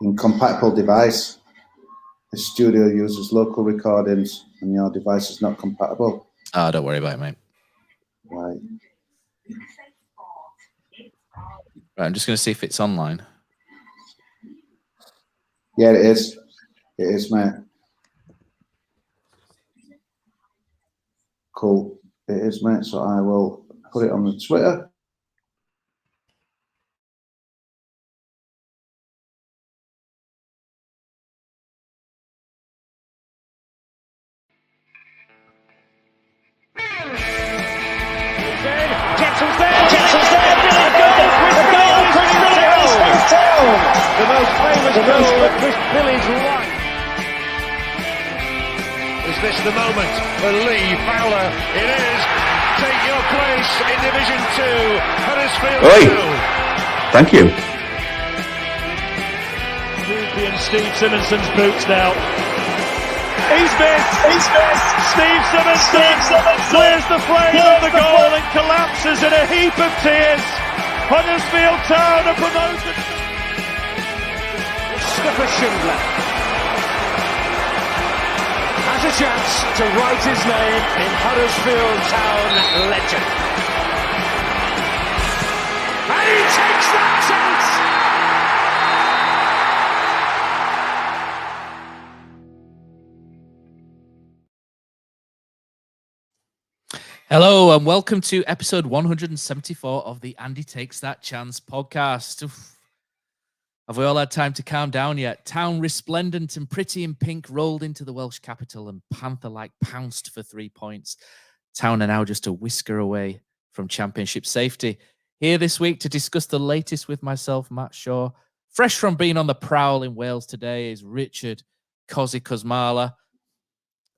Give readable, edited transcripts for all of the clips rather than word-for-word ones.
Incompatible device. The studio uses local recordings and your device is not compatible. Oh, don't worry about it, mate. Right. Right, I'm just going to see if it's online. Yeah, it is. It is, mate. Cool. It is, mate. So I will put it on the Twitter. Jepson's there. Billy's goal. The most famous goal of Billy's life. Is this the moment for Lee Fowler? It is. Take your place in Division 2, Huddersfield Town. Thank you. Ruby and Steve Simonson's boots now. He's missed. Steve Simonson clears the frame of the goal and collapses in a heap of tears. Huddersfield Town are promoted. Mustafa Schindler has a chance to write his name in Huddersfield Town legend. And he takes that chance! Hello and welcome to episode 174 of the Andy Takes That Chance podcast. Oof. Have we all had time to calm down yet? Town, resplendent and pretty in pink, rolled into the Welsh capital and Panther-like pounced for 3 points. Town are now just a whisker away from championship safety. Here this week to discuss the latest with myself, Matt Shaw. Fresh from being on the prowl in Wales today is Richard Kosi Kosmala.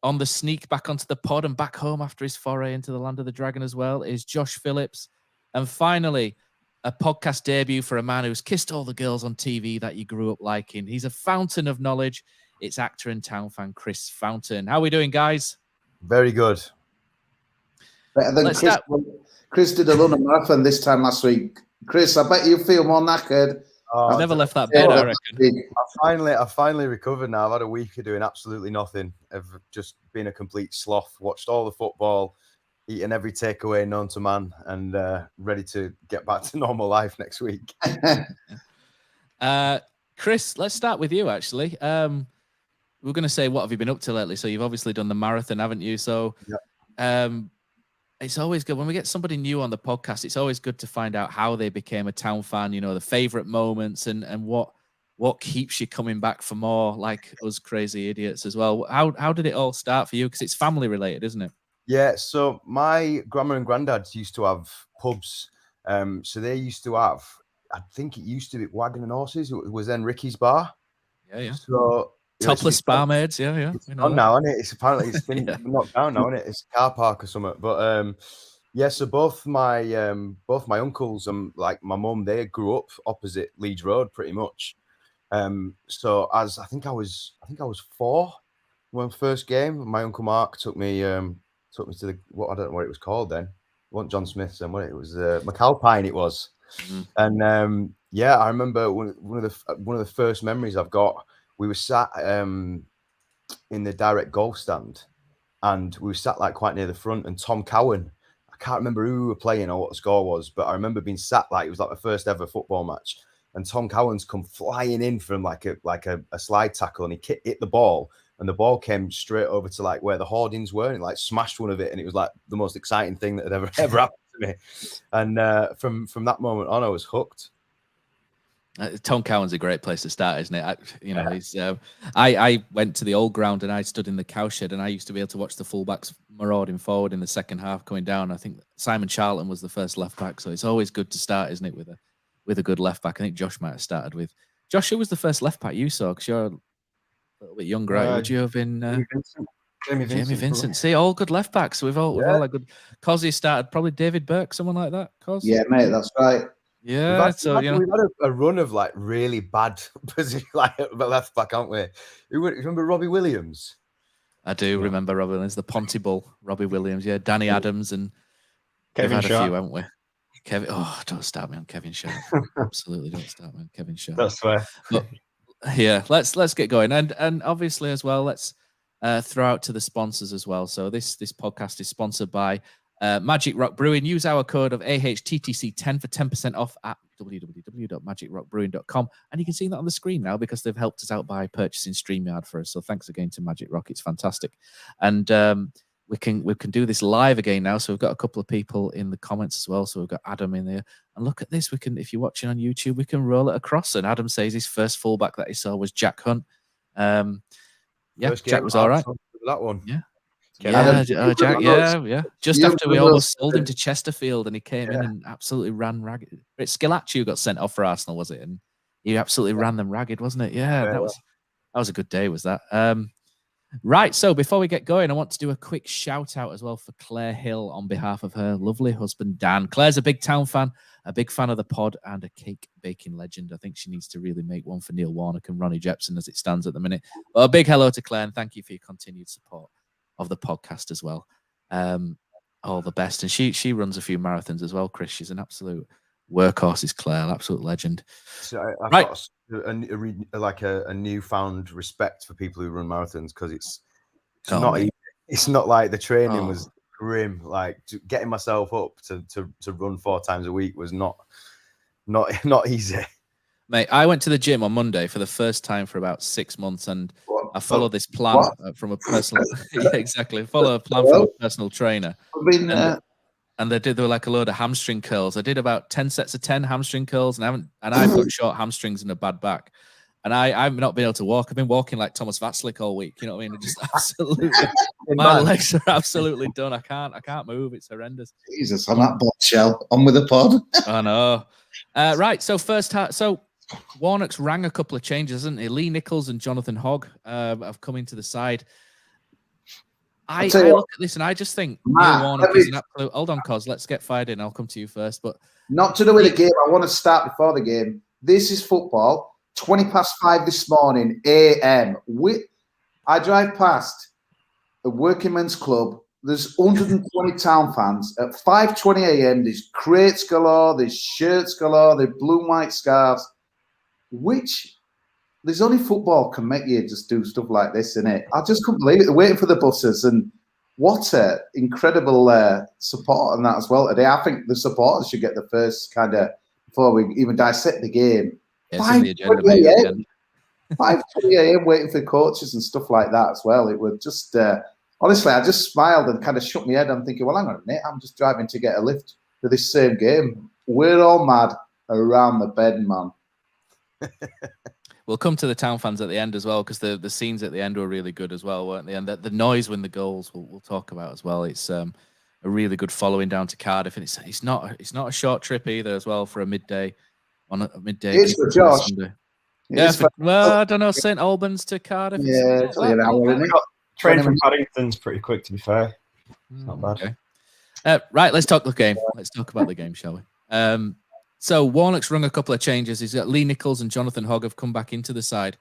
On the sneak back onto the pod and back home after his foray into the land of the dragon as well is Josh Phillips. And finally, a podcast debut for a man who's kissed all the girls on TV that you grew up liking. He's a fountain of knowledge. It's actor and Town fan Chris Fountain. How are we doing, guys? Very good. Better than Chris. Chris did a London marathon this time last week. Chris, I bet you feel more knackered. I've never left that bed, I reckon. I finally recovered now. I've had a week of doing absolutely nothing. I've just been a complete sloth, watched all the football, eaten every takeaway known to man, and ready to get back to normal life next week. Chris, let's start with you, actually. We're going to say, what have you been up to lately? So you've obviously done the marathon, haven't you? So it's always good when we get somebody new on the podcast. It's always good to find out how they became a Town fan, you know, the favourite moments and what keeps you coming back for more, like us crazy idiots as well. How did it all start for you? Because it's family related, isn't it? Yeah, so my grandma and granddad used to have pubs. So they used to have, I think it used to be Wagon and Horses. It was then Ricky's Bar. Yeah. So topless barmaids, yeah. It's on now, isn't it? It's apparently it's been knocked down now, isn't it? It's a car park or something. But so both my uncles and like my mum, they grew up opposite Leeds Road pretty much. So as I think I was 4 when first game. My uncle Mark took me to the I don't know what it was called then. It wasn't John Smith's then, what it was McAlpine it was. And I remember one of the first memories I've got. We were sat in the direct golf stand, and we were sat like quite near the front. And Tom Cowan, I can't remember who we were playing or what the score was, but I remember being sat like it was like the first ever football match. And Tom Cowan's come flying in from like a slide tackle, and he hit the ball, and the ball came straight over to like where the hoardings were, and it like smashed one of it, and it was like the most exciting thing that had ever happened to me. And from that moment on, I was hooked. Tom Cowan's a great place to start, isn't it? He's. I went to the old ground and I stood in the cowshed, and I used to be able to watch the fullbacks marauding forward in the second half, coming down. I think Simon Charlton was the first left back, so it's always good to start, isn't it, with a good left back. I think Josh might have started with. Josh, who was the first left back you saw? Because you're a little bit younger, right? Would you have been? Jamie Vincent. See, all good left backs. So we've all had good. Kosi started, probably David Burke, someone like that. Kosi? Yeah, mate, that's right. Yeah, we've had a run of like really bad position, like left back, haven't we? You remember Robbie Williams? I do remember Robbie Williams, the Ponty Bull, Robbie Williams, Danny Adams, and Kevin we've had Sharp. a few, haven't we? Kevin. Oh, don't start me on Kevin Shaw. Absolutely, don't start me on Kevin Shaw. That's fair. But yeah, let's get going, and obviously as well, let's throw out to the sponsors as well. So this podcast is sponsored by Magic Rock Brewing. Use our code of AHTTC10 for 10% off at www.magicrockbrewing.com, and you can see that on the screen now because they've helped us out by purchasing StreamYard for us. So thanks again to Magic Rock. It's fantastic, and we can do this live again now. So we've got a couple of people in the comments as well. So we've got Adam in there, and look at this. We can, if you're watching on YouTube, we can roll it across. And Adam says his first fullback that he saw was Jack Hunt. Yeah, Jack was all right. That one. Yeah. Jack, yeah. Just after we almost sold him to Chesterfield, and he came in and absolutely ran ragged. It's Scalacci who got sent off for Arsenal, was it? And he absolutely ran them ragged, wasn't it? Yeah, that was a good day, was that? Right. So before we get going, I want to do a quick shout out as well for Claire Hill on behalf of her lovely husband Dan. Claire's a big Town fan, a big fan of the pod, and a cake baking legend. I think she needs to really make one for Neil Warnock and Ronnie Jepson as it stands at the minute. But a big hello to Claire, and thank you for your continued support of the podcast as well. All the best. And she runs a few marathons as well, Chris. She's an absolute workhorse, is Claire, absolute legend. So I've got a newfound respect for people who run marathons, because it's not easy. It's not like the training was grim. Like getting myself up to run 4 times a week was not easy. Mate, I went to the gym on Monday for the first time for about 6 months, and I follow this plan from a personal. Yeah, exactly. Follow a plan from a personal trainer. And they were like a load of hamstring curls. I did about 10 sets of 10 hamstring curls, and I've got short hamstrings and a bad back, and I've not been able to walk. I've been walking like Thomas Vatslik all week. You know what I mean? Just absolutely, my legs are absolutely done. I can't move. It's horrendous. Jesus, on that bombshell. On with the pod. I know. Right. So Warnock's rang a couple of changes, hasn't he? Lee Nichols and Jonathan Hogg have come into the side. I look at this and I just think Neil Warnock is an absolute. Hold on, Cos. Let's get fired in. I'll come to you first. But not to do with the game. I want to start before the game. This is football. 5:20 this morning, AM. I drive past a working men's club. There's 120 Town fans. At 5:20 AM, there's crates galore, there's shirts galore, there's blue and white scarves. There's only football can make you just do stuff like this, innit? I just couldn't believe it. They're waiting for the buses, and what a incredible support on that as well today. I think the supporters should get the first kind of, before we even dissect the game. 5:20 AM. 5:20 AM waiting for coaches and stuff like that as well. It was just, honestly, I just smiled and kind of shook my head. I'm thinking, well, hang on a minute, I'm just driving to get a lift for this same game. We're all mad around the bed, man. We'll come to the Town fans at the end as well, because the scenes at the end were really good as well, weren't they? And the noise when the goals we'll talk about as well. It's a really good following down to Cardiff, and it's not a short trip either as well for a midday. On a midday. It's for Josh. Yeah, I don't know, St Albans to Cardiff. Yeah, it's an hour, isn't it? Train from Paddington's pretty quick, to be fair. It's not bad. Okay. Right, let's talk the game. Let's talk about the game, shall we? So Warnock's rung a couple of changes. He's got Lee Nichols and Jonathan Hogg have come back into the side.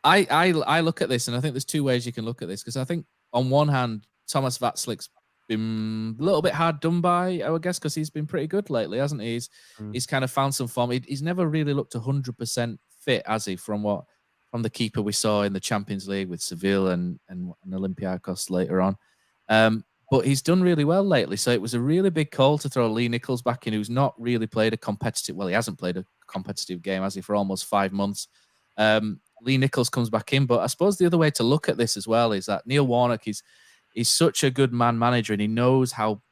I look at this, and I think there's two ways you can look at this, because I think on one hand, Thomas Vatslik's been a little bit hard done by, I would guess, because he's been pretty good lately, hasn't he? He's kind of found some form. He's never really looked 100% fit, has he? From the keeper we saw in the Champions League with Seville and Olympiacos later on. But he's done really well lately. So it was a really big call to throw Lee Nichols back in, who's not really played a competitive. Well, he hasn't played a competitive game, has he, for almost 5 months. Lee Nichols comes back in, but I suppose the other way to look at this as well is that Neil Warnock is such a good man manager, and he knows how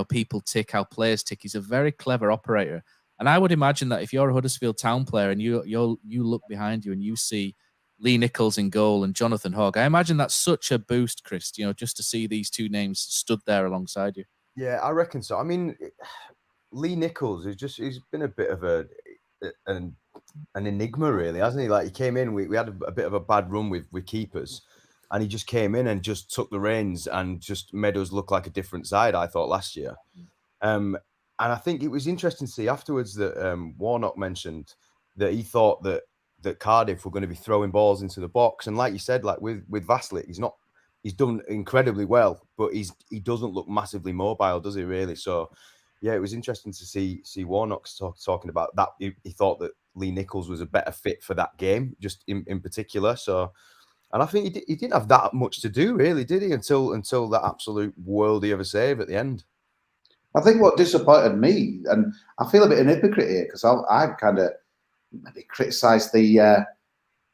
people tick, how players tick. He's a very clever operator, and I would imagine that if you're a Huddersfield Town player and you look behind you and you see Lee Nichols in goal and Jonathan Hogg, I imagine that's such a boost, Chris. Just to see these two names stood there alongside you. Yeah, I reckon so. I mean, Lee Nichols he's been a bit of an enigma, really, hasn't he? Like, he came in, we had a bit of a bad run with keepers, and he just came in and just took the reins and just made us look like a different side, I thought, last year. And I think it was interesting to see afterwards that Warnock mentioned that he thought that Cardiff were going to be throwing balls into the box. And like you said, like with Vatslik, he's done incredibly well, but he doesn't look massively mobile, does he, really? So yeah, it was interesting to see Warnock talking about that. He thought that Lee Nichols was a better fit for that game, just in particular. So, and I think he didn't have that much to do, really, did he? Until that absolute worldie of a save at the end. I think what disappointed me, and I feel a bit of an hypocrite here because I've kind of maybe criticised the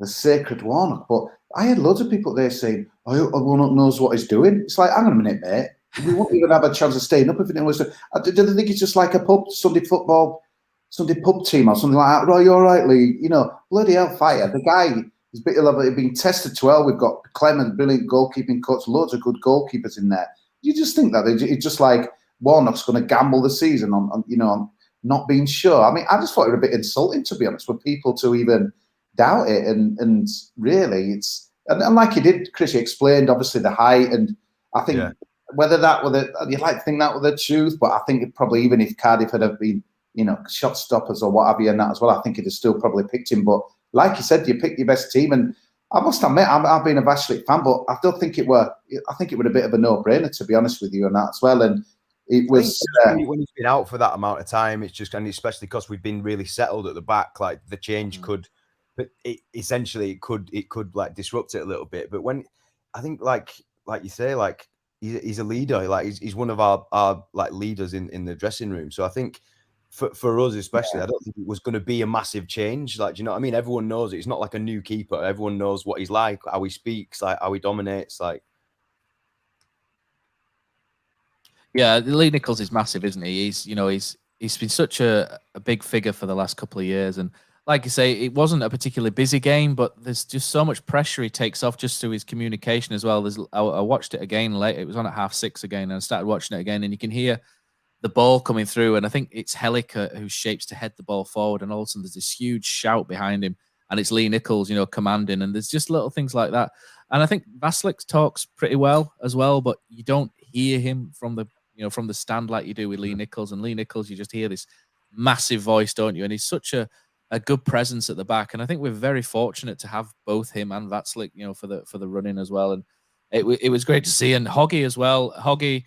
sacred Warnock, but I had loads of people there saying, "Oh, Warnock knows what he's doing." It's like, hang on a minute, mate. We won't even have a chance of staying up if it was. Do they think it's just like a Sunday pub team or something like that? Oh, you're right, Lee. You know, bloody hellfire. The guy is being tested to hell. We've got Clement, brilliant goalkeeping coach, loads of good goalkeepers in there. You just think that it's just like Warnock's going to gamble the season on not being sure. I mean, I just thought it was a bit insulting, to be honest, for people to even doubt it. And really, it's and like you did, Chris, you explained obviously the height, and I think. Yeah. Whether you'd like to think that was the truth, but I think it probably, even if Cardiff had have been, shot stoppers or what have you and that as well, I think it'd have still probably picked him. But like you said, you picked your best team, and I must admit, I've been a Vashlik fan, but I don't think it were. I think it was a bit of a no-brainer, to be honest with you, and that as well. And it was when he's been out for that amount of time, it's just, and especially because we've been really settled at the back, like the change could, but it could like disrupt it a little bit. But when I think like you say, like. He's a leader, like he's one of our like leaders in the dressing room. So I think for us especially, I don't think it was going to be a massive change. Like, do you know what I mean? Everyone knows it. It's not like a new keeper. Everyone knows what he's like, how he speaks, like how he dominates. Like, yeah, Lee Nichols is massive, isn't he? He's been such a big figure for the last couple of years, and like you say, it wasn't a particularly busy game, but there's just so much pressure he takes off just through his communication as well. I watched it again late. It was on at 6:30 again, and I started watching it again, and you can hear the ball coming through, and I think it's Helliker who shapes to head the ball forward, and all of a sudden there's this huge shout behind him, and it's Lee Nichols, commanding, and there's just little things like that. And I think Vashlik talks pretty well as well, but you don't hear him from the stand like you do with Lee Nichols. And Lee Nichols, you just hear this massive voice, don't you? And he's such a good presence at the back, and I think we're very fortunate to have both him and Vashlik, for the running as well. And it was great to see, and Hoggy as well. Hoggy,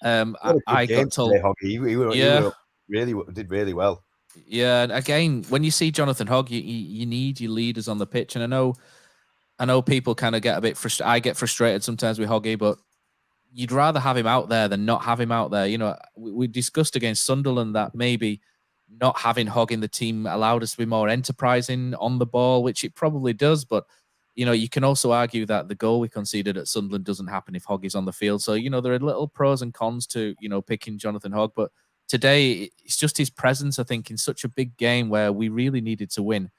I got told, today, Hoggy, he did really well. Yeah, and again, when you see Jonathan Hogg, you need your leaders on the pitch, and I know people kind of get a bit frustrated. I get frustrated sometimes with Hoggy, but you'd rather have him out there than not have him out there. We discussed against Sunderland that maybe not having Hogg in the team allowed us to be more enterprising on the ball, which it probably does. But, you can also argue that the goal we conceded at Sunderland doesn't happen if Hogg is on the field. So, there are little pros and cons to, picking Jonathan Hogg. But today, it's just his presence, I think, in such a big game where we really needed to win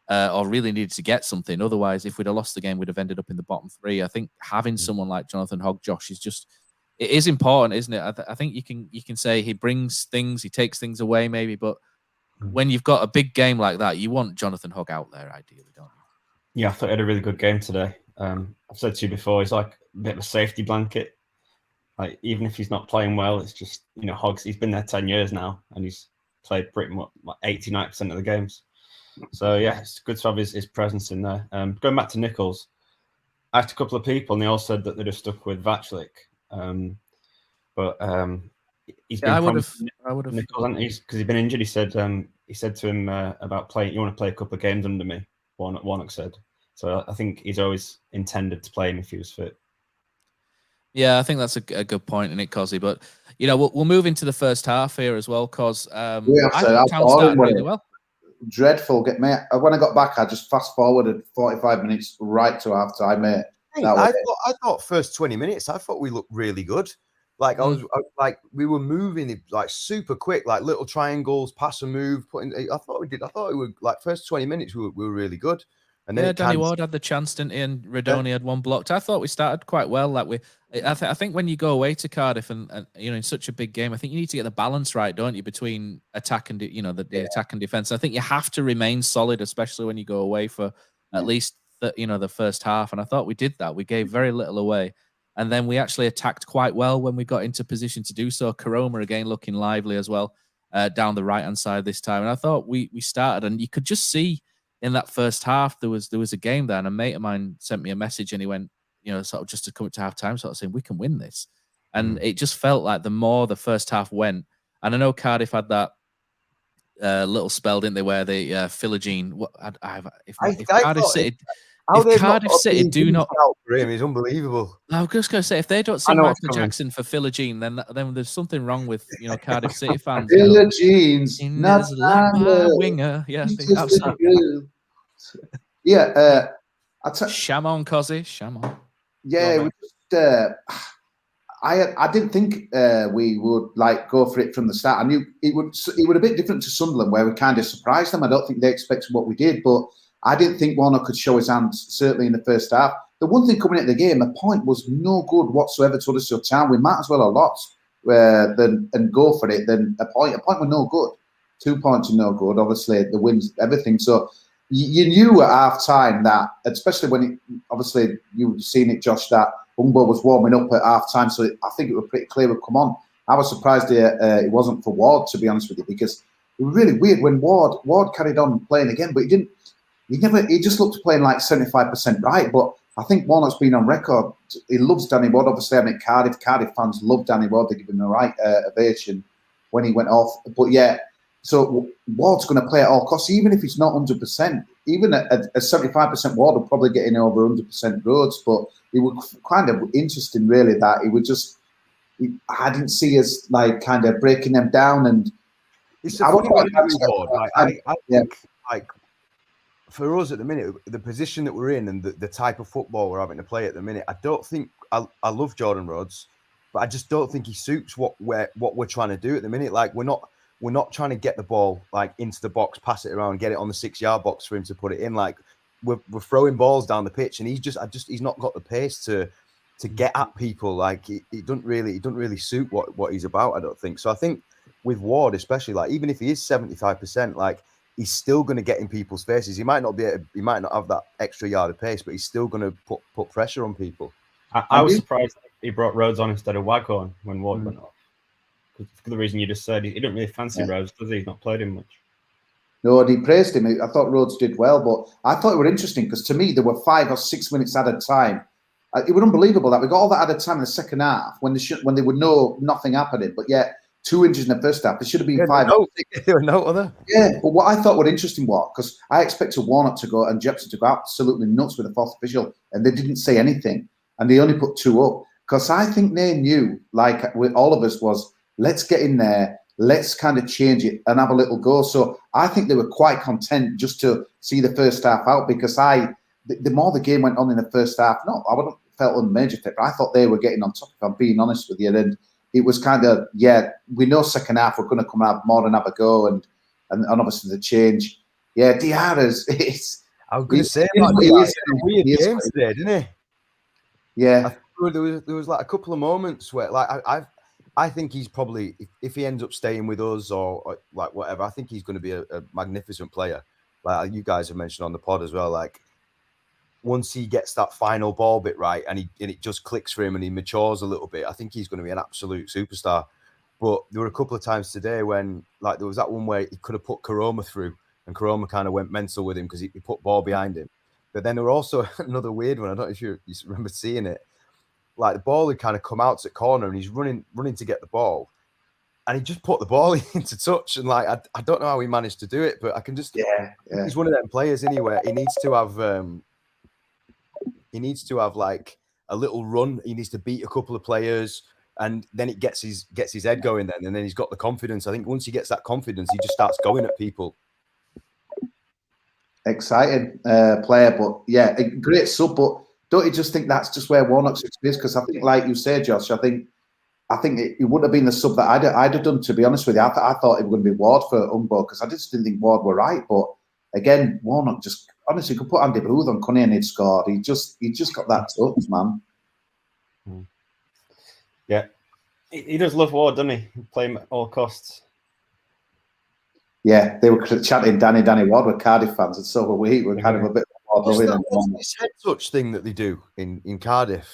or really needed to get something. Otherwise, if we'd have lost the game, we'd have ended up in the bottom three. I think having someone like Jonathan Hogg, Josh, it is important, isn't it? I think you can say he brings things, he takes things away maybe, but when you've got a big game like that, you want Jonathan Hogg out there, ideally, don't you? Yeah, I thought he had a really good game today. I've said to you before, he's like a bit of a safety blanket. Like, even if he's not playing well, it's just, Hogg's, he's been there 10 years now, and he's played pretty much 89% of the games. So, yeah, it's good to have his presence in there. Going back to Nichols, I asked a couple of people, and they all said that they'd have stuck with Vashlik. But he's been I would have because he's been injured. He said to him about playing. You want to play a couple of games under me? Warnock said. So I think he's always intended to play him if he was fit. Yeah, I think that's a good point in it, Kosi. But we'll move into the first half here as well, because I think Town started really well. Dreadful. When I got back, I just fast forwarded 45 minutes right to half time, mate. I thought first 20 minutes, I thought we looked really good. Like we were moving it like super quick, like little triangles, pass and move. I thought we were like first 20 minutes we were really good. And then Danny Ward had the chance, didn't he? And Radoni had one blocked. I thought we started quite well. I think when you go away to Cardiff and in such a big game, I think you need to get the balance right, don't you, between attack and the attack and defense. I think you have to remain solid, especially when you go away for at least the first half. And I thought we did that. We gave very little away. And then we actually attacked quite well when we got into position to do so. Karoma again looking lively as well down the right-hand side this time. And I thought we started, and you could just see in that first half there was a game there, and a mate of mine sent me a message, and he went, sort of just to come to half time, sort of saying, we can win this. And it just felt like the more the first half went, And I know Cardiff had that little spell, didn't they, where they Philogene. If Cardiff City, do not for him is unbelievable. I was just going to say, if they don't sing Michael Jackson for Philogene, then there's something wrong with Cardiff City fans. Philogene's not my winger. Yeah, absolutely. Yeah, Shamon, Kosi, Shamon. Yeah, we just, I didn't think we would go for it from the start. I knew it would a bit different to Sunderland, where we kind of surprised them. I don't think they expected what we did, but I didn't think Warnock could show his hand, certainly in the first half. The one thing coming into the game, a point was no good whatsoever to Huddersfield Town. We might as well a lot and go for it than a point. A point was no good. 2 points are no good. Obviously, the wins, everything. So you knew at half time that, especially when obviously you've seen it, Josh, that Umbo was warming up at half time. So I think it was pretty clear would come on. I was surprised it wasn't for Ward, to be honest with you, because it was really weird when Ward carried on playing again, but he didn't. He just looked playing 75% right. But I think Warnock's been on record. He loves Danny Ward. Obviously, Cardiff fans love Danny Ward. They give him the right ovation when he went off. But yeah, so Ward's going to play at all costs, even if he's not 100%. Even a 75% Ward will probably get in over 100% Rhodes. But it was kind of interesting, really, that he would just. I didn't see us kind of breaking them down. And it's a funny one with Ward. I think for us at the minute, the position that we're in and the type of football we're having to play at the minute, I don't think I love Jordan Rhodes, but I just don't think he suits what we're trying to do at the minute. We're not trying to get the ball into the box, pass it around, get it on the 6-yard box for him to put it in. We're throwing balls down the pitch, and he's not got the pace to get at people. He doesn't really suit what he's about, I don't think. So I think with Ward, especially, even if he is 75%, he's still going to get in people's faces. He might not have that extra yard of pace, but he's still going to put pressure on people. I was surprised he brought Rhodes on instead of Waghorn when Ward went off. For the reason you just said, he didn't really fancy Rhodes, does he? He's not played him much. No, and he praised him. I thought Rhodes did well, but I thought it was interesting because to me there were 5 or 6 minutes added time. It was unbelievable that we got all that added time in the second half when they would know nothing happening. But yeah, 2 inches in the first half. There should have been 5. There were no other. Yeah, but what I thought was interesting was because I expected Warnock to go and Jepson to go absolutely nuts with the fourth official, and they didn't say anything, and they only put 2 up because I think they knew, with all of us, was let's get in there, let's kind of change it and have a little go. So I think they were quite content just to see the first half out because the more the game went on in the first half, I wouldn't felt on major tip, but I thought they were getting on top, if I'm being honest with you. And it was kind of, we know second half we're going to come out more and have a go, and obviously the change. Yeah, Diarra's, I was going to say, he had a weird game today, didn't he? Yeah. There was a couple of moments where, I think he's probably, if he ends up staying with us or whatever, I think he's going to be a magnificent player. You guys have mentioned on the pod as well, once he gets that final ball bit right and it just clicks for him and he matures a little bit, I think he's going to be an absolute superstar. But there were a couple of times today when, there was that one where he could have put Karoma through and Karoma kind of went mental with him because he put ball behind him. But then there were also another weird one. I don't know if you remember seeing it. The ball had kind of come out to the corner and he's running to get the ball. And he just put the ball into touch. And I don't know how he managed to do it, but I can just, he's one of them players anyway. He needs to have, a little run. He needs to beat a couple of players, and then it gets his head going. And then he's got the confidence. I think once he gets that confidence, he just starts going at people. Exciting player, but a great sub. But don't you just think that's just where Warnock's experience? Because I think, like you say, Josh, I think it wouldn't have been the sub that I'd have done. To be honest with you, I thought it was going to be Ward for Umbo because I just didn't think Ward were right. But again, Warnock just. Honestly, could put Andy Booth on Cunny and he'd scored. He just got that touch, man. Yeah. He does love Ward, doesn't he? Play him at all costs. Yeah, they were chanting Danny Ward with Cardiff fans, and so were we. We're kind of a bit What's this head touch thing that they do in Cardiff?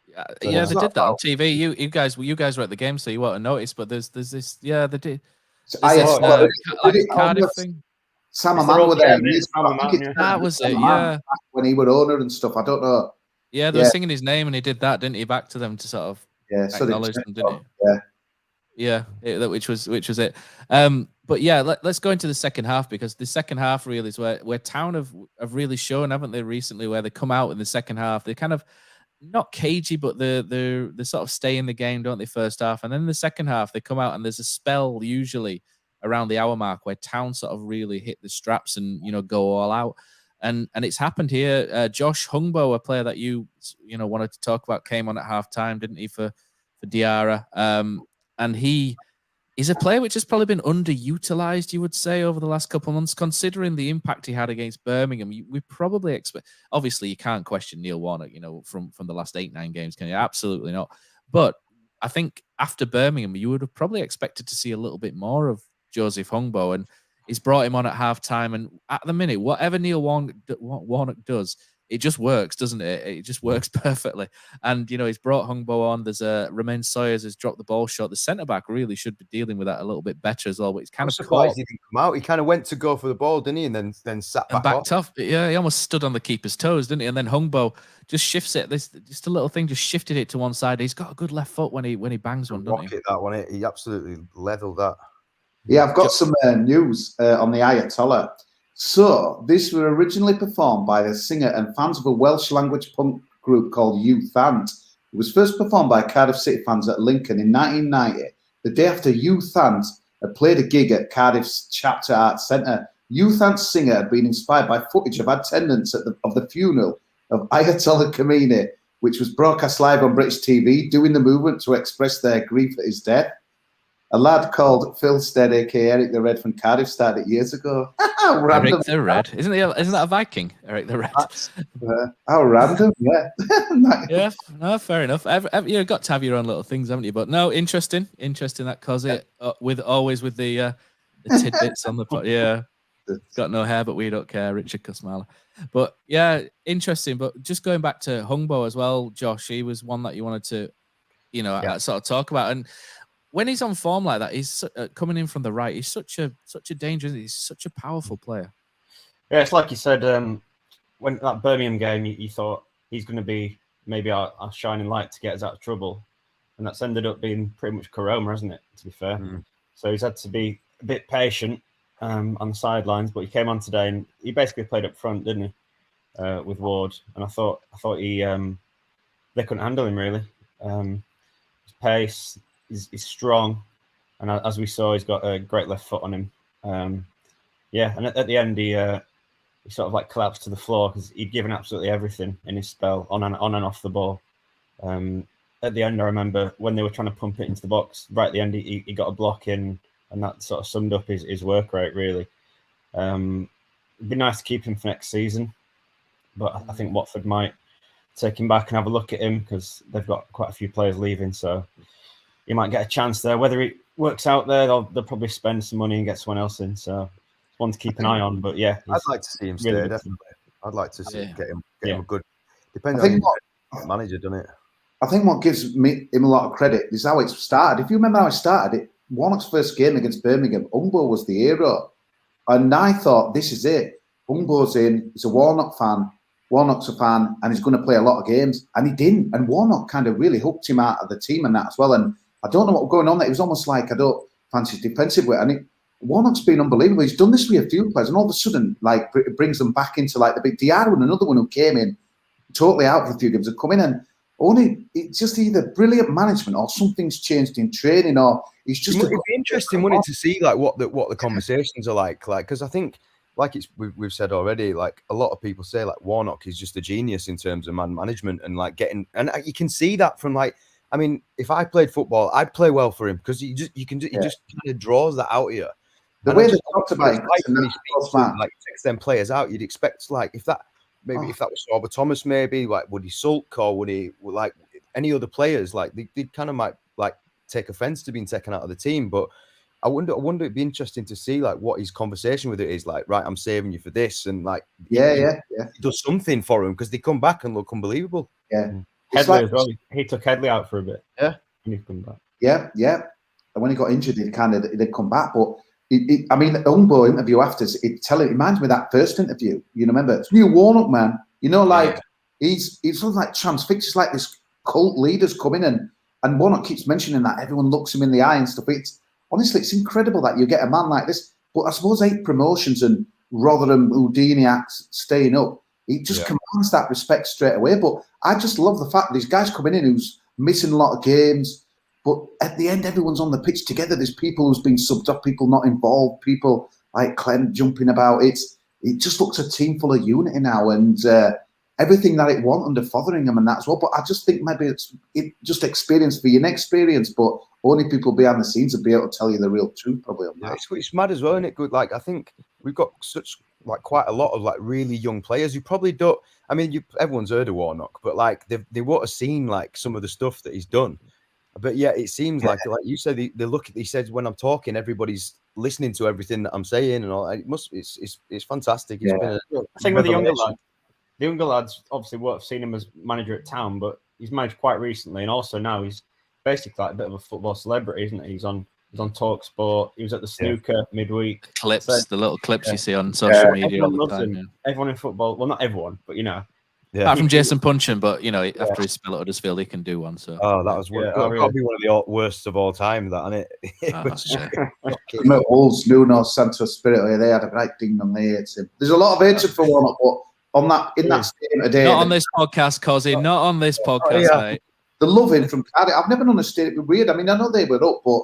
Yeah, they did that on TV. You guys were at the game, so you won't have noticed, but there's this, they did. Cardiff thing. Sam Aman were there. That was it, yeah. When he was owner and stuff, I don't know. Yeah, they were singing his name and he did that, didn't he? Back to them to sort of acknowledge them, didn't he? Yeah, which was it. But yeah, let's go into the second half, because the second half really is where Town have really shown, haven't they, recently, where they come out in the second half. They kind of not cagey, but they sort of stay in the game, don't they, first half. And then in the second half, they come out and there's a spell usually around the hour mark where Town sort of really hit the straps and, go all out. And it's happened here. Josh Hungbo, a player that you wanted to talk about, came on at half-time, didn't he, for Diarra? And he's a player which has probably been underutilized, you would say, over the last couple of months, considering the impact he had against Birmingham. We probably expect, obviously, you can't question Neil Warnock, from the last 8-9 games, can you? Absolutely not. But I think after Birmingham, you would have probably expected to see a little bit more of Joseph Hungbo, and he's brought him on at half-time. And at the minute, whatever Neil Warnock does, it just works, doesn't it? It just works perfectly. And, he's brought Hungbo on. There's Romain Sawyers has dropped the ball short. The centre-back really should be dealing with that a little bit better as well, but he's kind of surprised he didn't come out. He kind of went to go for the ball, didn't he? And then sat back backed off. Yeah, he almost stood on the keeper's toes, didn't he? And then Hungbo just shifts it. This just a little thing, just shifted it to one side. He's got a good left foot when he bangs one, doesn't he? That one, he absolutely leveled that. Yeah, I've got some news on the Ayatollah. So, this was originally performed by the singer and fans of a Welsh language punk group called Youth Ant. It was first performed by Cardiff City fans at Lincoln in 1990, the day after Youth Ant had played a gig at Cardiff's Chapter Arts Centre. Youth Ant's singer had been inspired by footage of attendance of the funeral of Ayatollah Khamenei, which was broadcast live on British TV, doing the movement to express their grief at his death. A lad called Phil Stead, aka Eric the Red from Cardiff, started years ago. How random! Eric the Red, isn't that a Viking? Eric the Red. How random! Yeah. Yeah. No, fair enough. You've got to have your own little things, haven't you? But no, interesting that Kosi with the tidbits on the pot. Yeah, got no hair, but we don't care. Richard Kosmala. But yeah, interesting. But just going back to Hungbo as well, Josh, he was one that you wanted to, sort of talk about. And when he's on form like that, he's coming in from the right. He's such a dangerous. He's such a powerful player. Yeah, it's like you said. When that Birmingham game, you thought he's going to be maybe our shining light to get us out of trouble, and that's ended up being pretty much Koroma, hasn't it? To be fair, so he's had to be a bit patient on the sidelines. But he came on today, and he basically played up front, didn't he, with Ward? And I thought he they couldn't handle him really. His pace. He's strong, and as we saw, he's got a great left foot on him. And at the end, he sort of like collapsed to the floor because he'd given absolutely everything in his spell on and off the ball. At the end, I remember when they were trying to pump it into the box, right at the end, he got a block in, and that sort of summed up his work rate, really. It'd be nice to keep him for next season, but I think Watford might take him back and have a look at him because they've got quite a few players leaving, so you might get a chance there. Whether it works out there, they'll probably spend some money and get someone else in. So it's one to keep an eye on. But yeah, I'd like to see him stay. Definitely, I'd like to see get him a good. Depends on manager, doesn't it? I think what gives him a lot of credit is how it started. If you remember how it started, Warnock's first game against Birmingham, Hungbo was the hero, and I thought this is it. Hungbo's in. He's a Warnock fan. Warnock's a fan, and he's going to play a lot of games, and he didn't. And Warnock kind of really hooked him out of the team and that as well. And I don't know what was going on there. It was almost like I don't fancy his defensive work. And Warnock's been unbelievable. He's done this with a few players, and all of a sudden, like, it brings them back into like the big Diarra and another one who came in totally out for a few games and come in, and it's just either brilliant management or something's changed in training, or it's just. It'd be interesting, wouldn't it, to see like what the conversations are like because I think like we've said already, like a lot of people say like Warnock is just a genius in terms of man management and like getting, and you can see that from like. I mean, if I played football, I'd play well for him because he just kind of draws that out of you. The way they talked about it, like takes them players out, you'd expect like if that was Sorba Thomas, maybe like would he sulk or would he like any other players like they kind of might like take offense to being taken out of the team. But I wonder it'd be interesting to see like what his conversation with it is like. Right, I'm saving you for this, and like he does something for him because they come back and look unbelievable. Yeah. Headley as well. He took Headley out for a bit. Yeah, and he's come back. Yeah. And when he got injured, they'd come back. But I mean, the Hungbo interview after it reminds me of that first interview. You remember? It's Neil Warnock, man. You know, like he's sort of like transfixed. It's like this cult leaders come in, and And Warnock keeps mentioning that everyone looks him in the eye and stuff. Honestly, it's incredible that you get a man like this. But I suppose 8 promotions and Rotherham, Houdiniac staying up, it just commands that respect straight away. But I just love the fact that these guys coming in who's missing a lot of games, but at the end, everyone's on the pitch together. There's people who's been subbed off, people not involved, people like Clem jumping about. It just looks a team full of unity now, and everything that it want under Fotheringham and that as well. But I just think maybe it's just experience for your inexperience, but only people behind the scenes will be able to tell you the real truth probably on that. It's mad as well, isn't it? Good. Like, I think we've got quite a lot of like really young players who probably don't. I mean, everyone's heard of Warnock, but like they won't have seen like some of the stuff that he's done. But yeah, it seems like you said, he said when I'm talking, everybody's listening to everything that I'm saying and all. It's fantastic. It's been I think with the younger lads obviously won't have seen him as manager at Town, but he's managed quite recently, and also now he's basically like a bit of a football celebrity, isn't he? He's on Talk Sport. He was at the snooker midweek. The little clips you see on social media all the time. Yeah. Everyone in football, well, not everyone, but you know. Yeah. Apart from Jason Puncheon, but you know, after his spell at Huddersfield, he can do one. So that was probably one of the worst of all time. That, isn't it? Wolves, Nuno Santos Espirito, they had a right ding on there. There's a lot of hatred for Warnock, but on that statement today. Not on this podcast, Kosi. Not on this podcast, mate. The love in from Cardiff, I've never understood it. It'd be weird. I mean, I know they were up, but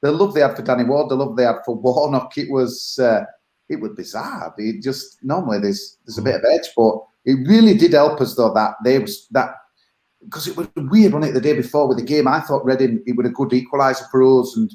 the love they had for Danny Ward, the love they had for Warnock, it was bizarre. It just normally there's a bit of edge, but it really did help us though that because it was weird, wasn't it? The day before with the game, I thought Reading it was a good equaliser for us, and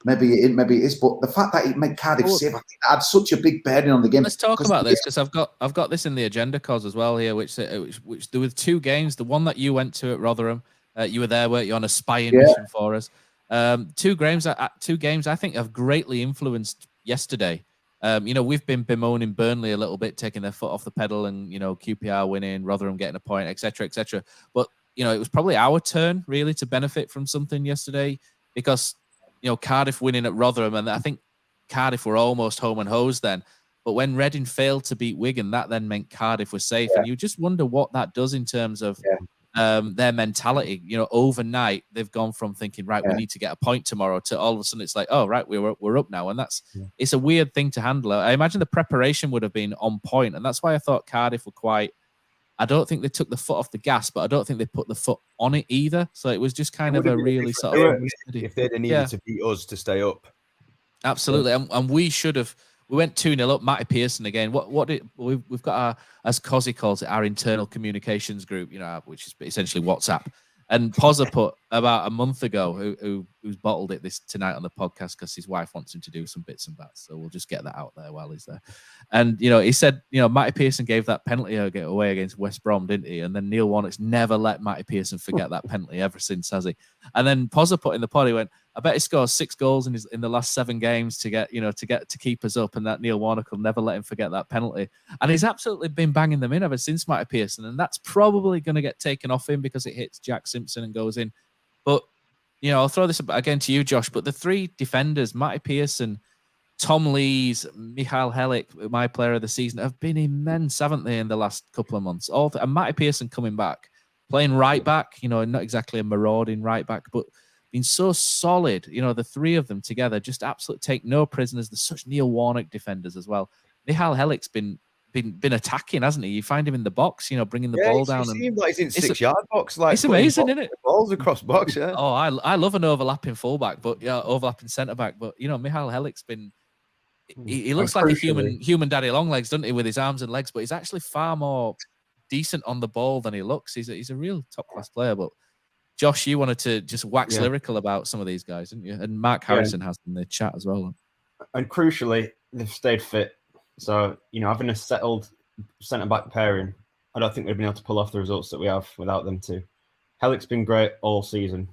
maybe it is. But the fact that it made Cardiff safe, I think that had such a big bearing on the game. Let's talk about this because I've got this in the agenda, cause as well here, which there were 2 games. The one that you went to at Rotherham, you were there, weren't you, on a spying mission for us? 2 games I think have greatly influenced yesterday. We've been bemoaning Burnley a little bit, taking their foot off the pedal, and QPR winning, Rotherham getting a point, etc., etc. But it was probably our turn really to benefit from something yesterday because Cardiff winning at Rotherham, and I think Cardiff were almost home and hosed then. But when Reading failed to beat Wigan, that then meant Cardiff was safe, and you just wonder what that does in terms of their mentality. Overnight they've gone from thinking, right, we need to get a point tomorrow, to all of a sudden it's like, oh right, we're up now, and it's a weird thing to handle. I imagine the preparation would have been on point, and that's why I thought Cardiff were quite. I don't think they took the foot off the gas, but I don't think they put the foot on it either. So it was just kind of a really sort of. If they'd needed to beat us to stay up, absolutely, and we should have. We went 2-0 up. Matty Pearson again. We've got our, as Kosi calls it, our internal communications group, which is essentially WhatsApp. And Pozza put about a month ago, who's bottled it this tonight on the podcast because his wife wants him to do some bits and bats. So we'll just get that out there while he's there. And, he said, Matty Pearson gave that penalty away against West Brom, didn't he? And then Neil Warnock's never let Matty Pearson forget that penalty ever since, has he? And then Pozza put in the pod, he went, I bet he scores 6 goals in the last 7 games to keep us up, and that Neil Warnock will never let him forget that penalty. And he's absolutely been banging them in ever since, Matty Pearson, and that's probably going to get taken off him because it hits Jack Simpson and goes in. But I'll throw this again to you, Josh. But the 3 defenders, Matty Pearson, Tom Lees, Michael Helik, my player of the season, have been immense, haven't they, in the last couple of months? And Matty Pearson coming back, playing right back, not exactly a marauding right back, but been so solid. The 3 of them together just absolutely take no prisoners. They're such Neil Warnock defenders as well. Michael Helik's been attacking, hasn't he? You find him in the box, bringing the ball down. It seems like he's in 6-yard box. Like it's amazing, isn't it? Balls across box, yeah. Oh, I love an overlapping fullback, but overlapping centre back. But Michael Helik's been. He looks like a human daddy long legs, doesn't he, with his arms and legs? But he's actually far more decent on the ball than he looks. He's a real top class player. But Josh, you wanted to just wax lyrical about some of these guys, didn't you? And Mark Harrison has in the chat as well. And crucially, they've stayed fit. So, having a settled centre-back pairing, I don't think we've been able to pull off the results that we have without them too. Helik's been great all season,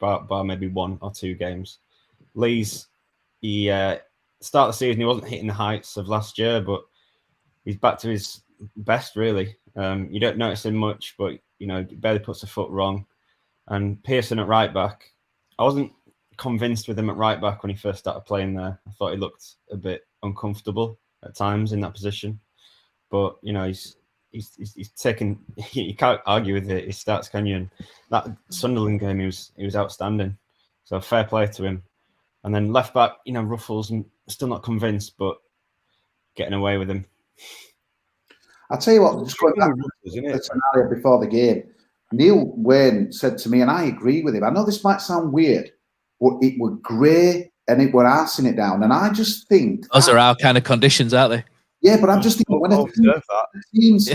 bar maybe 1 or 2 games. Lee's, start of the season, he wasn't hitting the heights of last year, but he's back to his best, really. You don't notice him much, but, he barely puts a foot wrong. And Pearson at right back, I wasn't convinced with him at right back when he first started playing there. I thought he looked a bit uncomfortable at times in that position. But, he's he's taken. You can't argue with it. His stats, can you? And that Sunderland game, he was outstanding. So fair play to him. And then left back, Ruffles, and still not convinced, but getting away with him. I'll tell you what, just going back to the scenario before the game, Neil Wayne said to me, and I agree with him, I know this might sound weird, but it were grey and it were arsing it down. And I just think... Those are our kind of conditions, aren't they? Yeah, but I'm just thinking, when a team's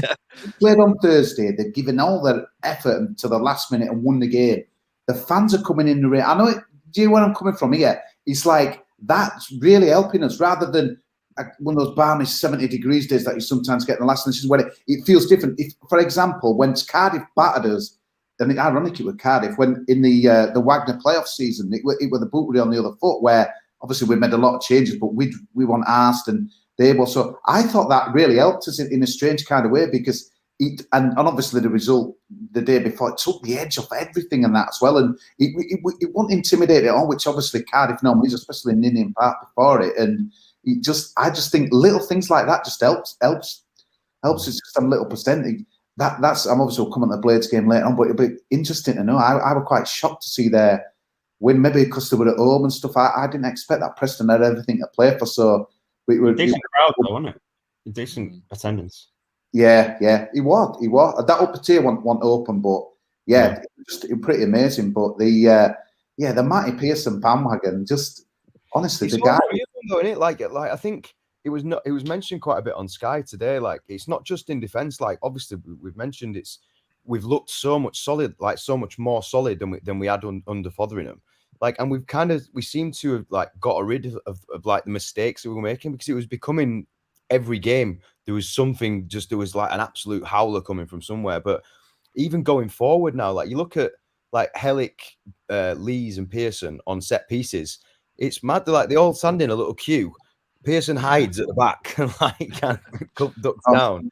played on Thursday, they've given all their effort to the last minute and won the game. The fans are coming in the ring. I know it, do you know where I'm coming from here? It's like, that's really helping us, rather than one of those balmy 70 degrees days that you sometimes get in the last instance where it feels different. If, for example, when Cardiff battered us, and ironically with Cardiff, when in the Wagner playoff season, it was the boot really on the other foot, where obviously we made a lot of changes, but we weren't asked and they were. So I thought that really helped us in a strange kind of way, because and obviously the result the day before, it took the edge off everything and that as well, and it won't intimidate at all, which obviously Cardiff normally is, especially in Ninian Park before it. And I just think little things like that just helps us just some little percentage. That's I'm obviously will come on the Blades game later on, but it'll be interesting to know. I was quite shocked to see their win, maybe because they were at home and stuff. I didn't expect that Preston had everything to play for. So we were decent crowd, though, wasn't it? Decent attendance. Yeah, he was. That upper tier wasn't open, but yeah, just pretty amazing. But the Matty Pearson bandwagon, just honestly, the guy. Though, isn't it? Like I think it was mentioned quite a bit on Sky today. Like, it's not just in defence. Like, obviously we've mentioned we've looked so much solid, like so much more solid than we had under Fotheringham. Like, and we seem to have like got rid of like the mistakes that we were making, because it was becoming every game there was something, there was like an absolute howler coming from somewhere. But even going forward now, like you look at like Hellick, Lees and Pearson on set pieces, it's mad. They're like, they all stand in a little queue. Pearson hides at the back and like kind of ducks down,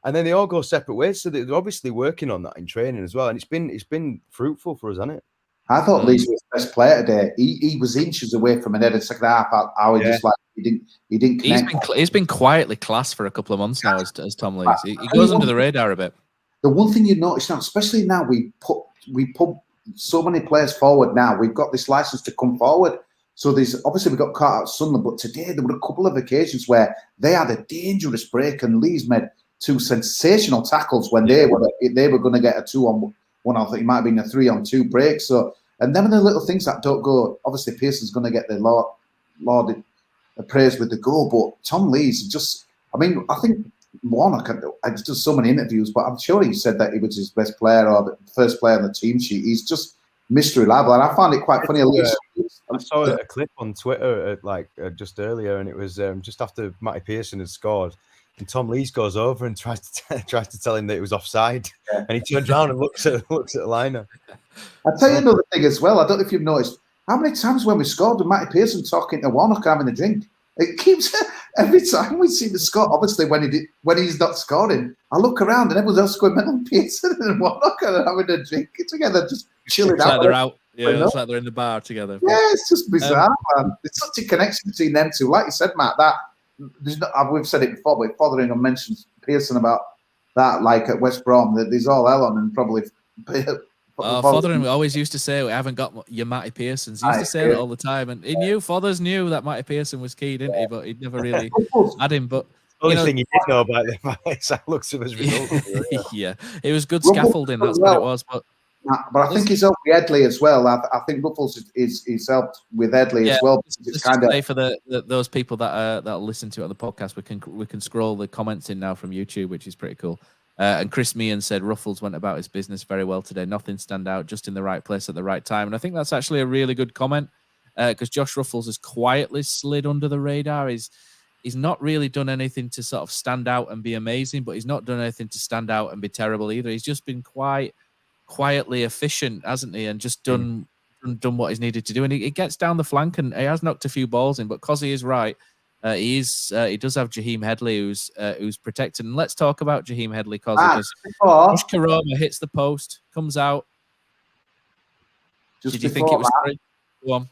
and then they all go separate ways. So they're obviously working on that in training as well, and it's been fruitful for us, hasn't it? I thought Lees was the best player today. He was inches away from an head in the second half. Just like he didn't connect. He's been quietly class for a couple of months now as Tom Lees. He goes under the radar a bit. The one thing you notice now, especially now, we put so many players forward now. We've got this license to come forward. So we've got caught out Sunderland, but today there were a couple of occasions where they had a dangerous break, and Lees made two sensational tackles when they were going to get a 2-on-1. I think it might have been a 3-on-2 break. So, and then the little things that don't go. Obviously, Pearson's going to get the lauded praise with the goal, but Tom Lees just. I mean, I think Warnock had just so many interviews, but I'm sure he said that he was his best player or the first player on the team sheet. He's just Mr. Reliable, and I found it quite funny. I saw a clip on Twitter just earlier, and it was just after Matty Pearson had scored, and Tom Lees goes over and tries to tell him that it was offside, and he turns around and looks at the liner. I'll tell you another thing as well. I don't know if you've noticed how many times when we scored with Matty Pearson talking to Warnock having a drink. It keeps every time we see the score. Obviously, when he's not scoring, I look around and everyone's else going, "Man, Pearson and Warnock are having a drink together, just chilling it's out." Like they're out. Yeah, it's like they're in the bar together. Yeah, it's just bizarre, man. There's such a connection between them two. Like you said, Matt, we've said it before, but Fotheringham mentions Pearson about that, like at West Brom, that there's all hell on, and probably. Fotheringham always used to say, "We haven't got your Matty Pearsons." He used to say that all the time, and Fothers knew that Matty Pearson was key, didn't he? But he'd never really had him. But the only thing he did know about them is that looks of his result. Yeah, it was good scaffolding. That's what it was. But I think he's helped with Headley as well. I think Ruffles is helped with Headley as well. It's kind of for those people that listen to it on the podcast. We can scroll the comments in now from YouTube, which is pretty cool. And Chris Meehan said Ruffles went about his business very well today. Nothing stand out, just in the right place at the right time. And I think that's actually a really good comment, because Josh Ruffles has quietly slid under the radar. He's not really done anything to sort of stand out and be amazing, but he's not done anything to stand out and be terrible either. He's just been quietly efficient, hasn't he? And just done what he's needed to do. And he gets down the flank, and he has knocked a few balls in. But Kosi is right. He does have Jaheim Headley, who's protected. And let's talk about Jaheim Headley, because Josh Karoma hits the post, comes out. Did you think it was free? Go on.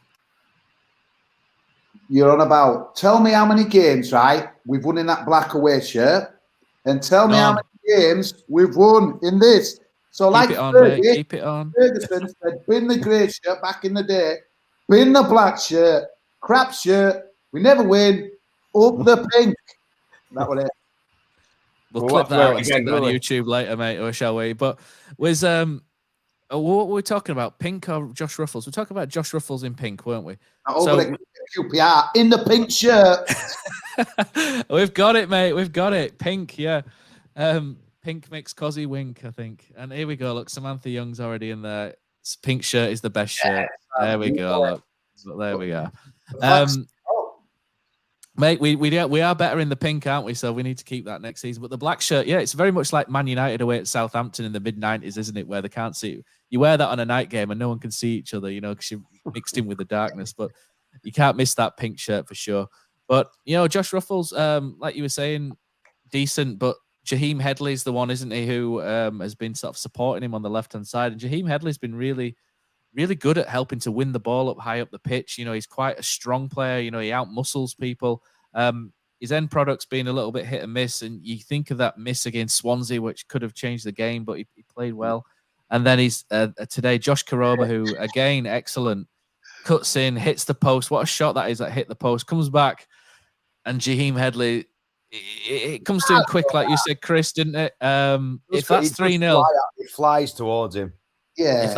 You're on about. Tell me how many games, right? We've won in that black away shirt, and tell me how many games we've won in this. So, Keep it on, mate. Keep it on. Ferguson said, bin the grey shirt back in the day, bin the black shirt, crap shirt, we never win, up the pink. That was it. We'll clip that out and stick that on YouTube later, mate, or shall we? But was what were we talking about? Pink or Josh Ruffles? We're talking about Josh Ruffles in pink, weren't we? Over QPR in the pink shirt. We've got it, mate. We've got it. Pink, yeah. Pink makes Kosi wink, I think. And here we go. Look, Samantha Young's already in there. Pink shirt is the best shirt. There we go. Look, there we go. Mate, we are better in the pink, aren't we? So we need to keep that next season. But the black shirt, yeah, it's very much like Man United away at Southampton in the mid-90s, isn't it? Where they can't see you. You wear that on a night game and no one can see each other, because you're mixed in with the darkness. But you can't miss that pink shirt for sure. But, Josh Ruffles, like you were saying, decent. But Jaheim Headley's the one, isn't he, who has been sort of supporting him on the left-hand side. And Jaheim Headley's been really good at helping to win the ball up high up the pitch. He's quite a strong player. He out-muscles people. His end product's been a little bit hit and miss, and you think of that miss against Swansea, which could have changed the game, but he played well. And then he's today, Josh Koroma, who, again, excellent, cuts in, hits the post. What a shot that is that hit the post. Comes back, and Jaheim Headley, it comes to him quick, like you said, Chris, didn't it? If that's 3-0... It flies towards him. Yeah. If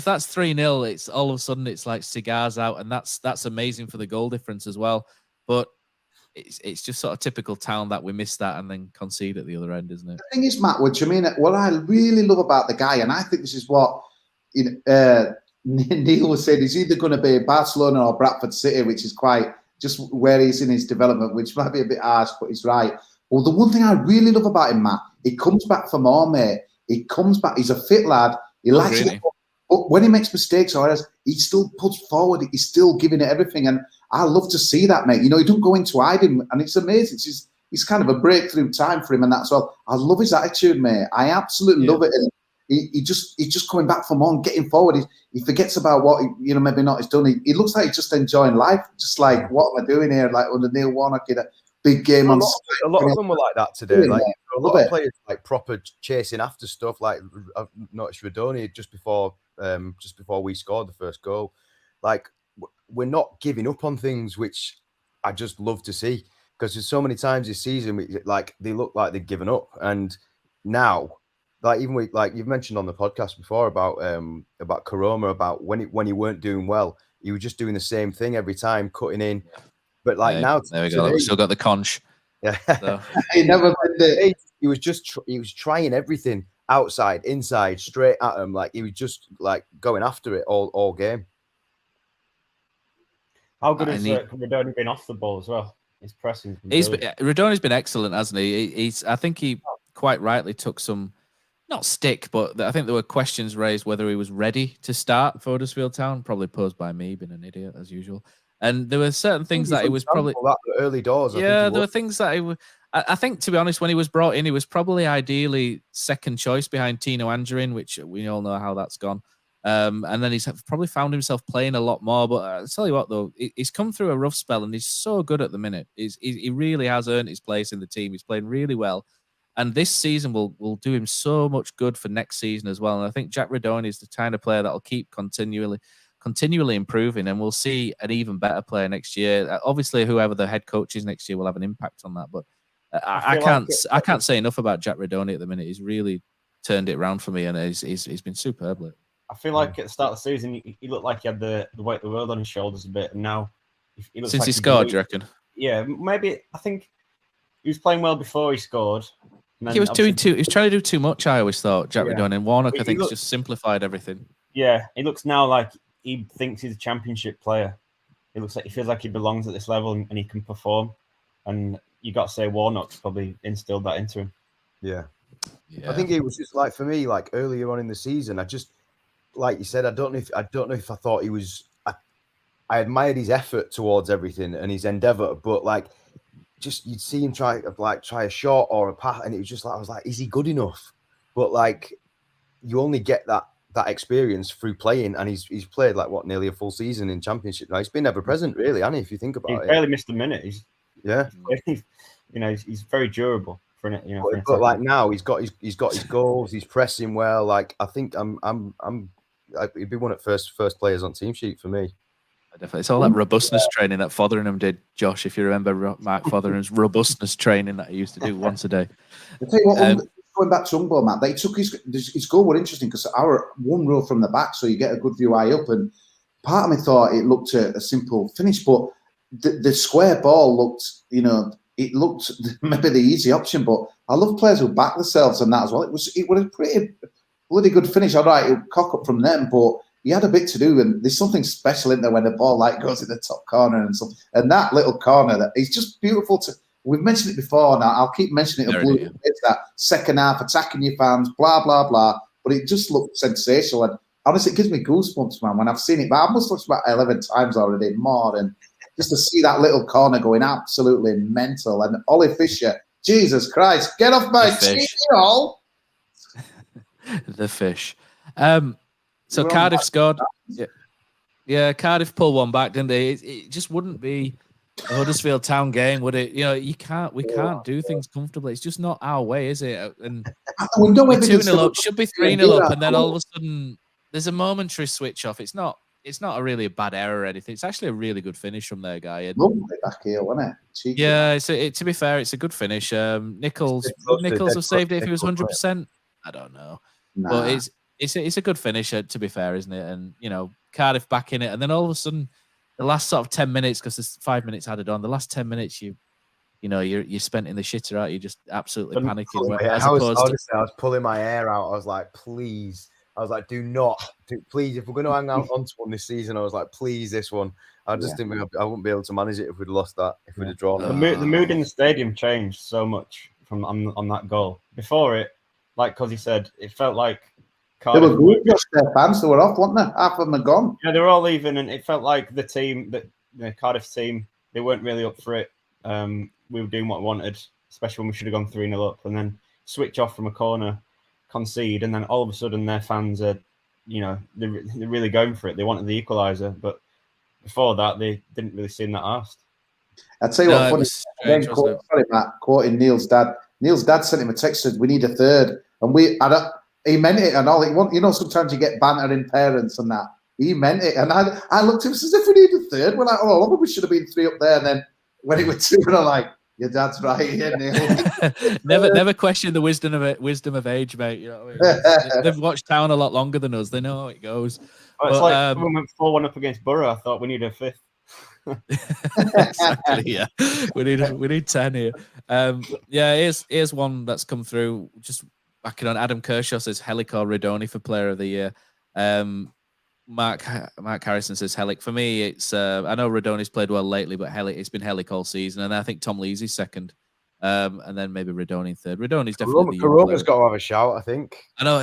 that's 3-0, it's all of a sudden it's like cigars out, and that's amazing for the goal difference as well. But it's just sort of typical Town that we missed that and then concede at the other end, isn't it? The thing is, Matt, what I really love about the guy, and I think this is what Neil was saying, he's either going to be Barcelona or Bradford City, which is quite just where he's in his development, which might be a bit harsh, but he's right. Well, the one thing I really love about him, Matt, he comes back for more, mate. He comes back. He's a fit lad. He likes it. But when he makes mistakes or else, he still puts forward. He's still giving it everything. And I love to see that, mate. He don't go into hiding. And it's amazing. It's kind of a breakthrough time for him. And that's all. I love his attitude, mate. I absolutely love it. And he's just coming back for more and getting forward. He forgets about what, maybe not he's done. He looks like he's just enjoying life. Just like, what am I doing here? Like under Neil Warnock in a big game. A lot of them were like that today. Like a lot of players like proper chasing after stuff. Like I've noticed Rodoni just before we scored the first goal. Like we're not giving up on things, which I just love to see, because there's so many times this season they look like they've given up, and now you've mentioned on the podcast before about Koroma, about when he weren't doing well, he was just doing the same thing every time, cutting in. But now there we go. We've still got the conch. Yeah, so. He was trying everything, outside, inside, straight at him. Like he was just like going after it all game. How good has Rodoni been off the ball as well? His pressing. Rodoni's been excellent, hasn't he? I think he quite rightly took some, not stick, but I think there were questions raised whether he was ready to start for Huddersfield Town, probably posed by me, being an idiot as usual. And there were certain things that it was probably early doors. There were things that I think, to be honest, when he was brought in, he was probably ideally second choice behind Tino Angerin, which we all know how that's gone. And then he's probably found himself playing a lot more. But I'll tell you what, though, he's come through a rough spell and he's so good at the minute. He really has earned his place in the team. He's playing really well. And this season will do him so much good for next season as well. And I think Jack Rodoni is the kind of player that will keep continually improving, and we'll see an even better player next year. Obviously, whoever the head coach is next year will have an impact on that. But I can't say enough about Jack Rodoni at the minute. He's really turned it around for me, and he's been superb. I feel like at the start of the season, he looked like he had the weight of the world on his shoulders a bit, and now he looks since he scored, do you reckon? Yeah, maybe. I think he was playing well before he scored. He was doing too. He was trying to do too much. I always thought Jack Rodoni, and Warnock, I think, has just simplified everything. Yeah, he looks now like he thinks he's a championship player. It looks like he feels like he belongs at this level and he can perform. And you got to say Warnock's probably instilled that into him. Yeah. I think it was just like, for me, like earlier on in the season, I just, like you said, I don't know if I thought he was. I admired his effort towards everything and his endeavor, but like, just you'd see him try a shot or a pass, and it was just like I was like, is he good enough? But like, you only get that experience through playing, and he's played like nearly a full season in Championship now. He's been ever present, really, hasn't he? If you think about it, he barely missed a minute. He's very durable for an But like now, he's got his goals. He's pressing well. Like I think he'd be one of the first players on team sheet for me. Definitely. It's all that robustness training that Fotheringham did, Josh, if you remember Mark Fotheringham's robustness training that he used to do once a day. I'll tell you what, going back to Ungbo, Matt, they took his goal were interesting because our one row from the back, so you get a good view eye up. And part of me thought it looked a simple finish, but the square ball looked, it looked maybe the easy option. But I love players who back themselves on that as well. It was a pretty bloody good finish. All right, it would cock up from them, but he had a bit to do, and there's something special in there when the ball goes in the top corner and something. And that little corner, that it's just beautiful to. We've mentioned it before. Now I'll keep mentioning it. It's that second half attacking your fans, blah blah blah. But it just looked sensational, and honestly, it gives me goosebumps, man, when I've seen it. But I must have watched about 11 times already, more, and just to see that little corner going absolutely mental. And Ollie Fisher, Jesus Christ, get off my team, all. The fish. So Cardiff scored. Yeah, Cardiff pulled one back, didn't they? It just wouldn't be a Huddersfield Town game, would it? We can't do things comfortably. It's just not our way, is it? And we know 2-0 up, should be 3-0 up, and then all of a sudden there's a momentary switch off. It's not really a bad error or anything. It's actually a really good finish from their guy. Lovely back here, wasn't it? Cheeky. Yeah, to be fair, it's a good finish. Nichols have saved it if he was 100%. I don't know, but it's a good finish. To be fair, isn't it? And Cardiff back in it, and then all of a sudden, the last sort of 10 minutes, because there's 5 minutes added on. The last 10 minutes, you're spent in the shitter, aren't you? Just absolutely panicking. I was pulling my hair out. I was like, please. I was like, please. If we're going to hang out on to one this season, I was like, please, this one. I just didn't think I wouldn't be able to manage it if we'd lost that. If we'd have drawn. The mood in the stadium changed so much from on that goal. Before it, like Kosi said, it felt like Cardiff. They were good, just their fans. They were off, weren't they? Half of them are gone. Yeah, they were all leaving, and it felt like the team, the Cardiff team, they weren't really up for it. We were doing what we wanted, especially when we should have gone 3-0 up, and then switch off from a corner, concede, and then all of a sudden their fans are, they're really going for it. They wanted the equaliser, but before that they didn't really seem that arsed. I'd tell you what, sorry, Matt, quoting Neil's dad. Neil's dad sent him a text, said, "We need a third," and he meant it and all. Sometimes you get banter in parents and that. He meant it, and I looked at him as if we need a third. We're like, oh, we should have been 3 up there. And then when it was 2, we're like, your dad's right here, Neil. never question the wisdom of age, mate. You know what I mean? They've watched Town a lot longer than us. They know how it goes. It's like when we went 4-1 up against Borough. I thought we need a 5th. Exactly, yeah. We need 10 here. Here's one that's come through. Just backing on Adam Kershaw says Helic or Redoni for Player of the Year. Mark Harrison says Helic. For me, it's I know Redoni's played well lately, but it's been Helic all season, and I think Tom Leesy's second, and then maybe Redoni third. Redoni's definitely Corona's got to have a shout, I think. I know.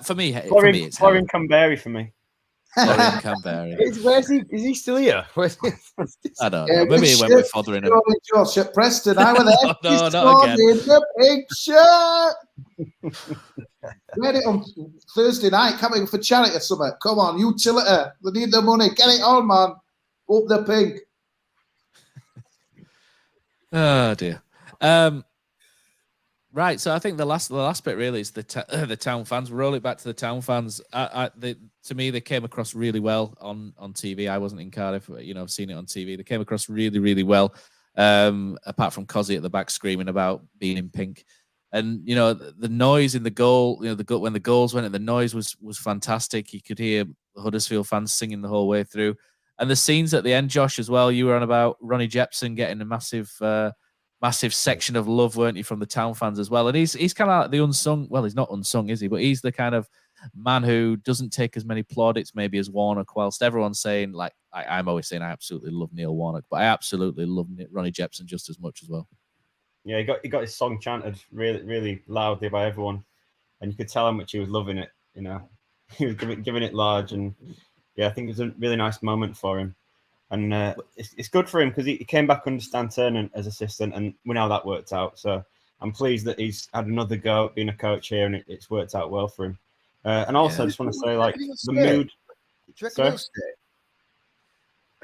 For me, it's Florian Canberry for me. Florian Canberry. Where's he? Is he still here? I don't know. Maybe he went with Fotheringham. Josh at Preston. I was there. No, not again. In the pink shirt. Read it on Thursday night. Coming for charity or something. Come on, utility. They need the money. Get it on, man. Up the pink. Oh dear. Right, so I think the last bit really is the Town fans. We'll roll it back to the Town fans. To me, they came across really well on TV. I wasn't in Cardiff, but, I've seen it on TV. They came across really, really well. Apart from Kosi at the back screaming about being in pink, and the noise in the goal. When the goals went, and the noise was fantastic. You could hear Huddersfield fans singing the whole way through, and the scenes at the end, Josh, as well. You were on about Ronnie Jepson getting a massive section of love, weren't you, from the Town fans as well? And he's kind of like the unsung. Well, he's not unsung, is he? But he's the kind of man who doesn't take as many plaudits maybe as Warnock. Whilst everyone's saying, like I'm always saying, I absolutely love Neil Warnock, but I absolutely love Ronnie Jepson just as much as well. Yeah, he got his song chanted really, really loudly by everyone, and you could tell how much he was loving it. He was giving it large, and I think it was a really nice moment for him. And it's good for him because he came back under Stan Turner as assistant, and we know that worked out. So I'm pleased that he's had another go at being a coach here, and it's worked out well for him. And also, I just want to say, like, the mood.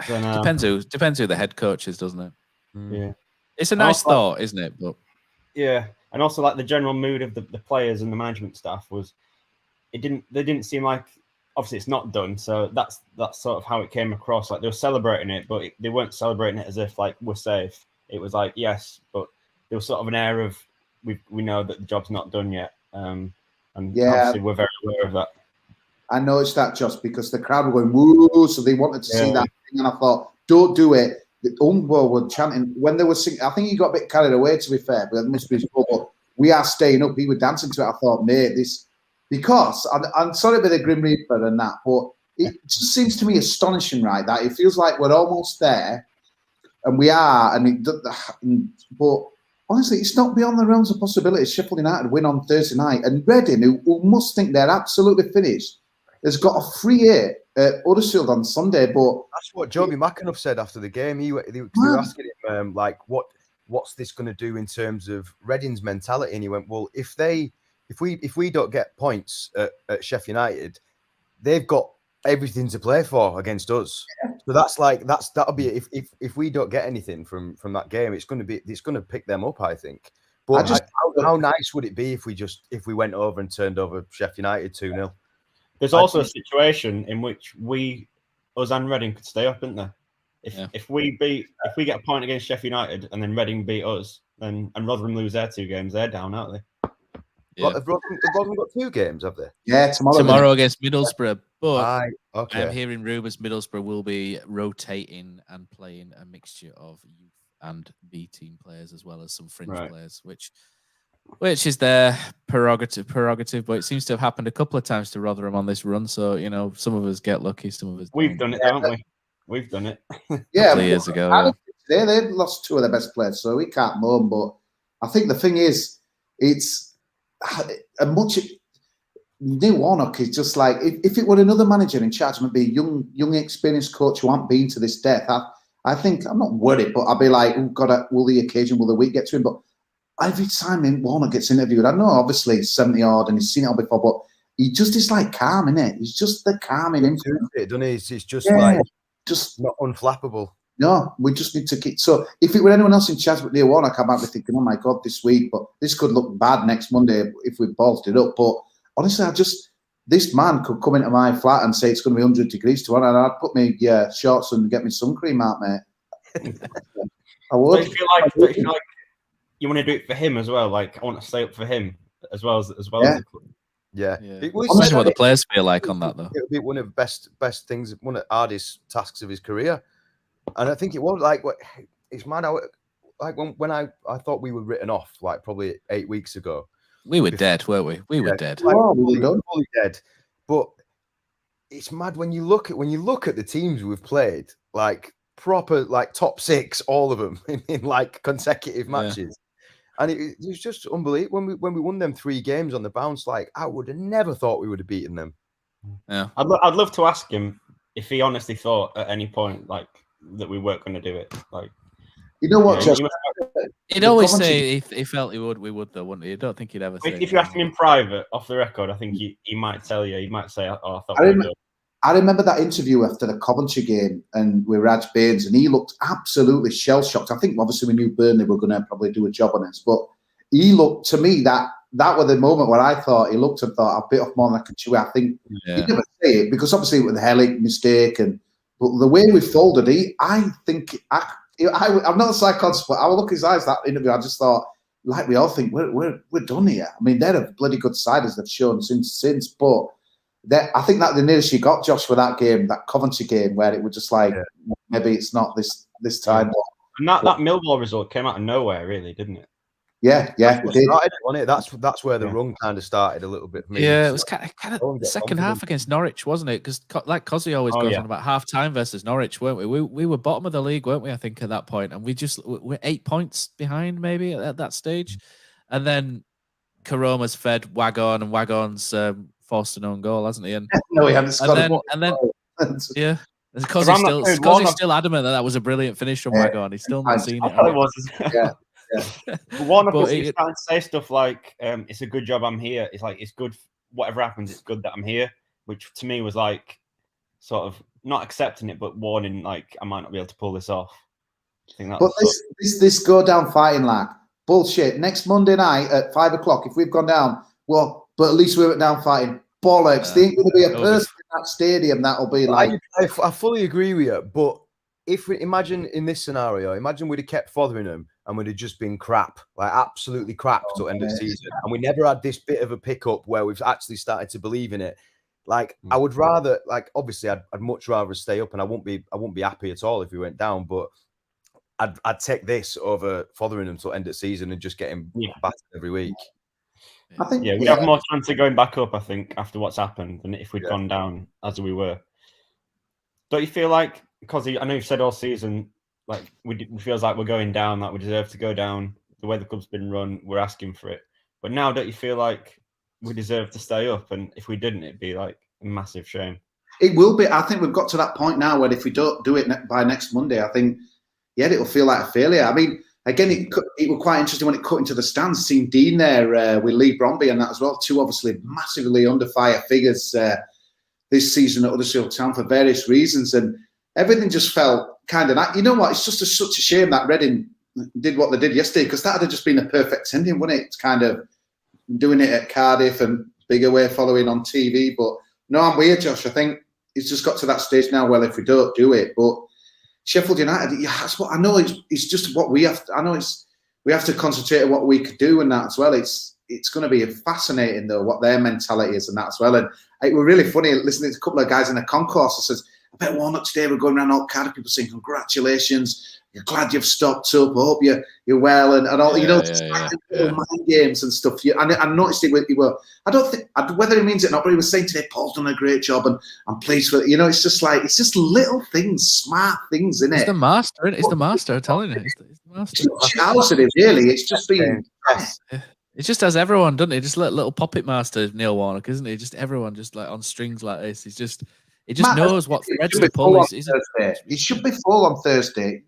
Depends who the head coach is, doesn't it? Yeah, it's a nice thought, isn't it? But yeah, and also like the general mood of the players and the management staff was, they didn't seem like, obviously it's not done, so that's sort of how it came across. Like they were celebrating it, but they weren't celebrating it as if like we're safe. It was like, yes, but there was sort of an air of we know that the job's not done yet, and obviously we're very aware of that. I noticed that, Josh, because the crowd were going woo, so they wanted to see that thing, and I thought, don't do it. The Umbo were chanting when they were singing. I think he got a bit carried away, to be fair, but it must be his fault. But we are staying up. He was dancing to it. I thought, mate, this, because I'm sorry about the Grim Reaper and that, but it just seems to me astonishing, right? That it feels like we're almost there, and we are, but honestly, it's not beyond the realms of possibility. Sheffield United win on Thursday night, and Reading, who must think they're absolutely finished, has got a free hit at Huddersfield on Sunday. But that's what Joby McAnuff said after the game. They were asking him, like, what's this going to do in terms of Reading's mentality? And he went, well, if we don't get points at Sheffield United, they've got everything to play for against us. So that'll be if we don't get anything from that game, it's going to pick them up, I think. But how nice would it be if we went over and turned over Sheffield United 2-0? There's also a situation in which us and Reading could stay up, isn't there? If we get a point against Sheffield United and then Reading beat us, and Rotherham lose their 2 games, they're down, aren't they? Yeah. Have Rotherham got 2 games, have they? Yeah, tomorrow against Middlesbrough. But okay. I'm hearing rumours Middlesbrough will be rotating and playing a mixture of youth and B team players as well as some fringe players, which is their prerogative. But it seems to have happened a couple of times to Rotherham on this run. So some of us get lucky, some of us. We've done it, haven't we? We've done it. Yeah, a couple of years ago. They lost 2 of their best players, so we can't moan. But I think the thing is, it's a much. Neil Warnock is just like, if it were another manager in charge, it would be a young experienced coach who hadn't been to this depth. I think I'm not worried, but I'd be like, oh God, will the week get to him? But every time Warnock gets interviewed, I know obviously he's 70 odd and he's seen it all before, but he just is like calm, innit? He's just the calming influence. Doesn't he? It's just like just not unflappable. No, we just need to keep. So if it were anyone else in charge with Neil Warnock, I might be thinking, oh my God, this week, but this could look bad next Monday if we ballsed it up. But honestly, this man could come into my flat and say it's going to be 100 degrees tomorrow, and I'd put me shorts and get me sun cream out, mate. I would. Don't you feel like you want to do it for him as well? Like, I want to stay up for him as well as the club. Yeah. Imagine what the players feel like on that, though. It would be one of the best things, one of the hardest tasks of his career. And I think it was like, it's mad how, like when I thought we were written off, like probably 8 weeks ago. We were dead, weren't we? We were dead. Like, fully dead. But it's mad when you look at the teams we've played, like proper, like top 6, all of them in like consecutive matches. And it was just unbelievable when we won them 3 games on the bounce. Like, I would have never thought we would have beaten them. Yeah, I'd love to ask him if he honestly thought at any point like that we weren't going to do it. Like, you know what, Josh? He'd always say if he felt we would though, wouldn't he? I don't think he'd ever say. If you asked him in private, off the record, I think he might tell you. He might say, "Oh, I thought." I remember that interview after the Coventry game and with Raj Baines, and he looked absolutely shell-shocked. I think obviously we knew Burnley were going to probably do a job on us, but he looked, to me, that was the moment where I thought he looked and thought, I've bit off more than I can chew. I think he never say it because obviously with the Hellick mistake, but the way we folded, I'm not a psychologist, but I would look at his eyes, that interview, I just thought, like we all think, we're done here. I mean, they're a bloody good side as they've shown since, but I think that the nearest you got, Josh, for that game, that Coventry game, where it was just like, maybe it's not this time. And that Millwall result came out of nowhere, really, didn't it? Yeah, it did. Wasn't it? That's where the run kind of started a little bit for me. Yeah, it was kind of the second half against Norwich, wasn't it? Because like Kosi always goes on about half time versus Norwich, weren't we? We were bottom of the league, weren't we? I think at that point, and we're 8 points behind maybe at that stage, and then Karoma's fed Wagon, and Wagon's forced an own goal, hasn't he? And no, he hadn't scored. And then yeah. Because he's still adamant that was a brilliant finish from Wagon. He's still not seen it. It was. Yeah. One of us is trying to say stuff like, "It's a good job I'm here." It's like, it's good. Whatever happens, it's good that I'm here. Which to me was like, sort of not accepting it, but warning, like, I might not be able to pull this off. I think that's but this go down fighting like bullshit. Next Monday night at 5 o'clock, if we've gone down, well, but at least we went down fighting. Bollocks. There ain't going to be a person in that stadium that'll be like. I fully agree with you, but if we imagine in this scenario, imagine we'd have kept following them and we'd have just been crap, like absolutely crap till end of the season, and we never had this bit of a pickup where we've actually started to believe in it. Like, I would rather, like, obviously, I'd much rather stay up, and I won't be happy at all if we went down, but I'd take this over following them till end of season and just getting battered every week. I think we have more chance of going back up, I think, after what's happened than if we'd gone down as we were. Don't you feel like, because I know you've said all season, like, it feels like we're going down, like we deserve to go down. The way the club's been run, we're asking for it. But now, don't you feel like we deserve to stay up? And if we didn't, it'd be like a massive shame. It will be. I think we've got to that point now where if we don't do it by next Monday, I think, it'll feel like a failure. I mean, again, it was quite interesting when it cut into the stands, seeing Dean there with Lee Bromby and that as well. Two obviously massively under fire figures this season at Huddersfield Town for various reasons. And everything just felt kind of like, you know what, it's just such a shame that Reading did what they did yesterday, because that would have just been a perfect ending, wouldn't it? It's kind of doing it at Cardiff and big away following on TV. But no, I'm with you, Josh. I think it's just got to that stage now. Well, if we don't do it, but Sheffield United, that's what I know. It's just what we have. I know we have to concentrate on what we could do and that as well. It's going to be fascinating though what their mentality is and that as well. And it was really funny listening to a couple of guys in the concourse that says, "I bet Warnock today we're going around all Cardiff, people saying congratulations. You're glad you've stopped up. I hope you're well," and all little mind games and stuff. I noticed it. I don't think whether he means it or not, but he was saying today, Paul's done a great job, and I'm pleased with it. It's just little things, smart things, isn't it? It's the master. It's the master. I'm telling you, it's the master. It's really. It's just been. It just has everyone, doesn't it? Just little puppet master, Neil Warnock, isn't it? Just everyone, just like on strings like this. It just knows what threads to pull. It should be full on Thursday.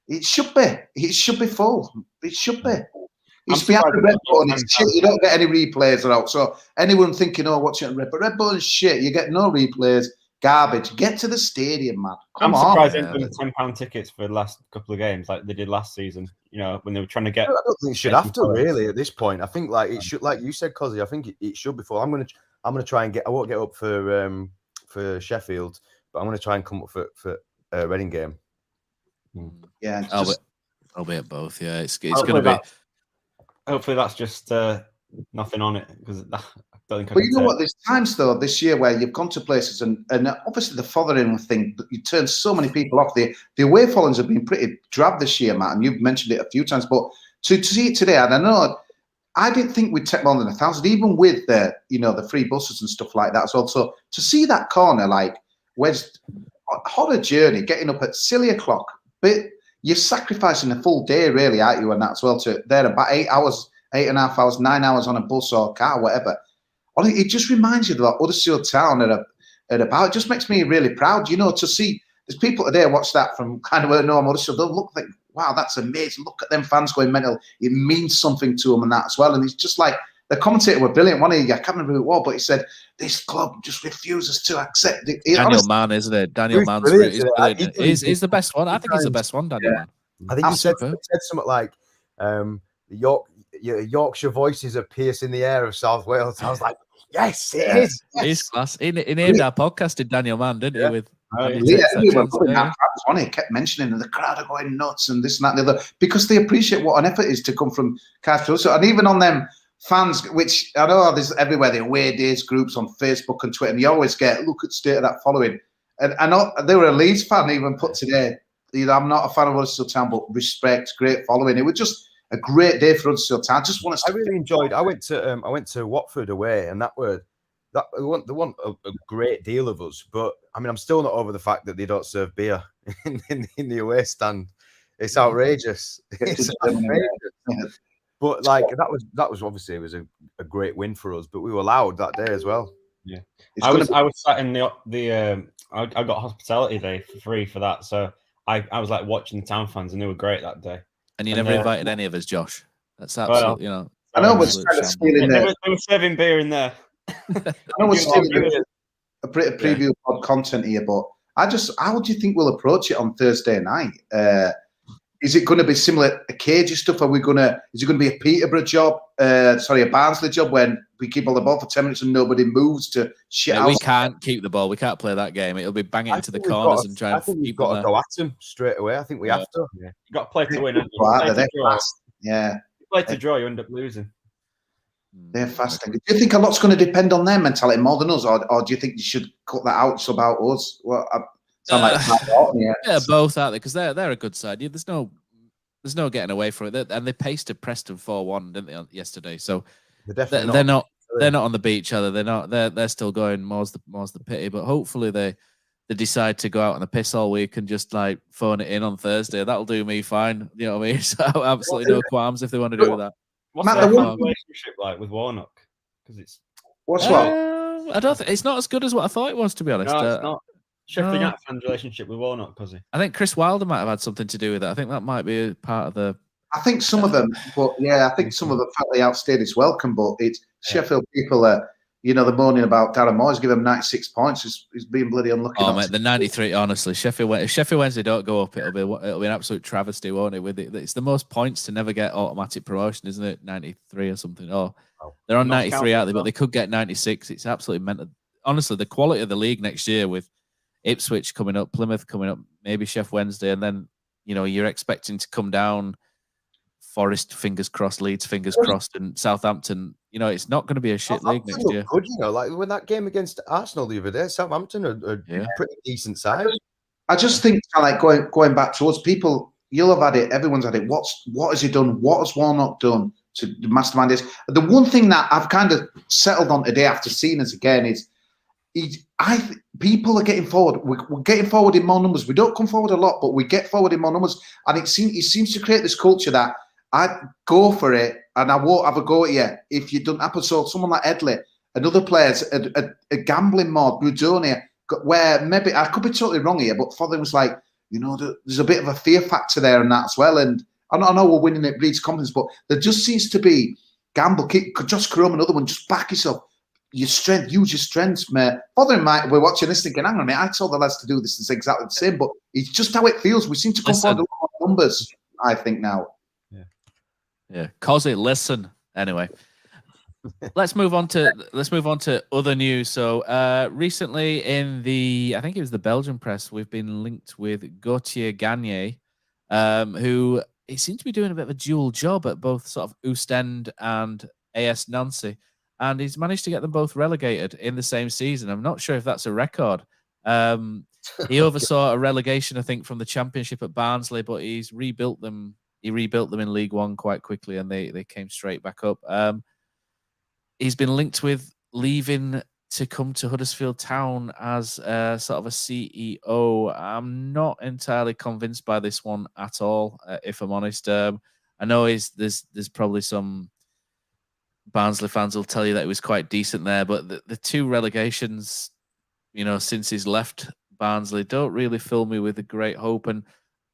It should be. It should be full. It should be. It's behind the red button. It's shit. You don't get any replays or out. So anyone thinking, watching it red button, shit. You get no replays. Garbage. Get to the stadium, man. I'm surprised they've done £10 tickets for the last couple of games, like they did last season. When they were trying to get. I don't think it should have to really at this point. I think like it should, like you said, Kosi. I think it should be full. I'm gonna try and get. I won't get up for Sheffield, but I'm gonna try and come up for a Reading game. Yeah, I'll be at both. Yeah, it's gonna be. Hopefully that's just nothing on it, because I don't think. But you know what? There's times though this year where you've gone to places and obviously the following thing, you turn so many people off. The away followings have been pretty drab this year, Matt, and you've mentioned it a few times. But to see it today, and I know I didn't think we'd take more than 1,000, even with the the free buses and stuff like that as well. So to see that corner, like, where's horror journey, getting up at silly o'clock, but you're sacrificing a full day, really, aren't you? And that as well, to there about 8 hours, 8.5 hours, 9 hours on a bus or car, whatever. It just reminds you of that Huddersfield Town at about. It just makes me really proud, to see. There's people today watch that from kind of where no Huddersfield. They'll look like, wow, that's amazing. Look at them fans going mental. It means something to them and that as well. And it's just like the commentator were brilliant. One of you, I can't remember who it was, but he said this club just refuses to accept it. Daniel Mann, isn't it? Daniel Mann's brilliant. He's the best one. I think he's the best one, Daniel Mann. I think he said something like, Yorkshire voices are piercing the air of South Wales. I was like, yes, it is. He's class. He named our podcast, did Daniel Mann, didn't he? With he kept mentioning, and the crowd are going nuts and this and that and the other, because they appreciate what an effort is to come from Cardiff. And even on them fans, which I know there's everywhere, the away days groups on Facebook and Twitter, and you always get look at the state of that following. And I know they were a Leeds fan even put today. I'm not a fan of Huddersfield Town, but respect, great following. It was just a great day for Huddersfield Town. I really enjoyed. I went to Watford away, and they want a great deal of us. But I mean, I'm still not over the fact that they don't serve beer in the away stand. It's outrageous. It's outrageous. But like that was obviously a great win for us. But we were loud that day as well. Yeah, I was sat in I got hospitality day for free for that, so I was like watching the Town fans, and they were great that day. And you never invited any of us, Josh. That's absolutely, I know we're kind of stealing there. They were serving beer in there. I know we're stealing a preview pod content here, but How do you think we'll approach it on Thursday night? Is it going to be similar to cagey stuff? Is it going to be a Peterborough job? A Barnsley job when we keep all the ball for 10 minutes and nobody moves to shit out? We can't keep the ball. We can't play that game. It'll be banging into the corners and trying. I think we've got to go at them straight away. I think we have to. Yeah. You've got to play to win. Yeah. You play to draw, you end up losing. They're fasting. Do you think a lot's going to depend on their mentality more than us, or do you think you should cut that out? It's about us. Well, yeah, both out there because they're a good side. Yeah, there's no getting away from it. And they pasted Preston 4-1, didn't they, yesterday? So they're not on the beach, are they? They're still going. More's the pity. But hopefully they decide to go out on the piss all week and just like phone it in on Thursday. That'll do me fine. You know what I mean? So absolutely no qualms if they want to do that. What's their relationship like with Warnock? Because it's I don't think it's not as good as what I thought it was, to be honest. No, it's not. Sheffield United fans' relationship with Warnock, Kosi. I think Chris Wilder might have had something to do with it. I think that might be a part of the. I think some of them, but I think some of them felt they outstayed his welcome. But it's Sheffield people are, they're moaning about Darren Moyes. Give him 96 points. He's being bloody unlucky. Oh mate, the 93. Honestly, if Sheffield Wednesday don't go up, it'll be an absolute travesty, won't it? With it, it's the most points to never get automatic promotion, isn't it? 93 or something. They're on 93, aren't they? But they could get 96. It's absolutely mental. Honestly, the quality of the league next year with Ipswich coming up, Plymouth coming up, maybe Sheffield Wednesday, and then you're expecting to come down. Forest, fingers crossed. Leeds, fingers crossed, and Southampton. It's not going to be a shit league next year. Good, like when that game against Arsenal the other day, Southampton are pretty decent side. I just think, like going back towards people, you'll have had it. Everyone's had it. What has he done? What has Warnock done to mastermind this? The one thing that I've kind of settled on today after seeing this again is. People are getting forward. We're getting forward in more numbers. We don't come forward a lot, but we get forward in more numbers. And it seems to create this culture that I go for it and I won't have a go at you if you don't happen. So someone like Edley and other players are gambling more. Brudonia, where maybe I could be totally wrong here, but for them was like, there's a bit of a fear factor there and that as well. And I know we're winning, it breeds confidence, but there just seems to be gamble. Josh Crome, another one, just back yourself. Your strength, use your strengths, mate. Father might we're watching this thinking, hang on a minute, I told the lads to do this. It's exactly the same, but it's just how it feels. We seem to come forward a lot of numbers, I think, now. Yeah. Kosi, listen. Anyway. Let's move on to other news. So recently in I think it was the Belgian press, we've been linked with Gauthier Ganaye, who he seems to be doing a bit of a dual job at both sort of Ostend and AS Nancy. And he's managed to get them both relegated in the same season. I'm not sure if that's a record. He oversaw a relegation, I think, from the Championship at Barnsley, but he's rebuilt them. He rebuilt them in League One quite quickly, and they came straight back up. He's been linked with leaving to come to Huddersfield Town as sort of a CEO. I'm not entirely convinced by this one at all, if I'm honest. I know there's probably some Barnsley fans will tell you that it was quite decent there, but the two relegations, since he's left Barnsley, don't really fill me with a great hope. And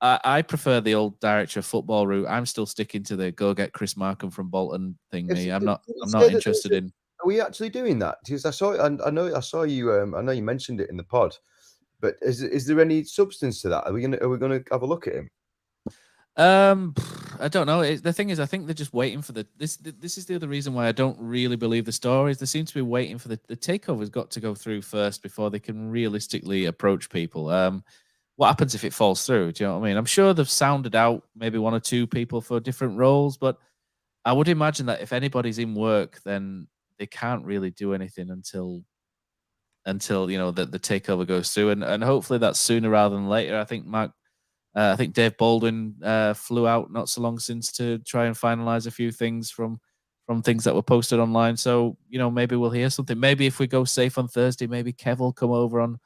I prefer the old director of football route. I'm still sticking to the go get Chris Markham from Bolton thing. I'm not interested in. Are we actually doing that? Because I know you. I know you mentioned it in the pod, but is there any substance to that? Are we gonna have a look at him? I don't know. The thing is, I think they're just waiting for this is the other reason why I don't really believe the stories. They seem to be waiting for the takeover's got to go through first before they can realistically approach people. What happens if it falls through? Do you know what I mean? I'm sure they've sounded out maybe one or two people for different roles, but I would imagine that if anybody's in work, then they can't really do anything until the takeover goes through, and hopefully that's sooner rather than later. I think Dave Baldwin flew out not so long since to try and finalise a few things from things that were posted online. So, maybe we'll hear something. Maybe if we go safe on Thursday, maybe Kev will come over on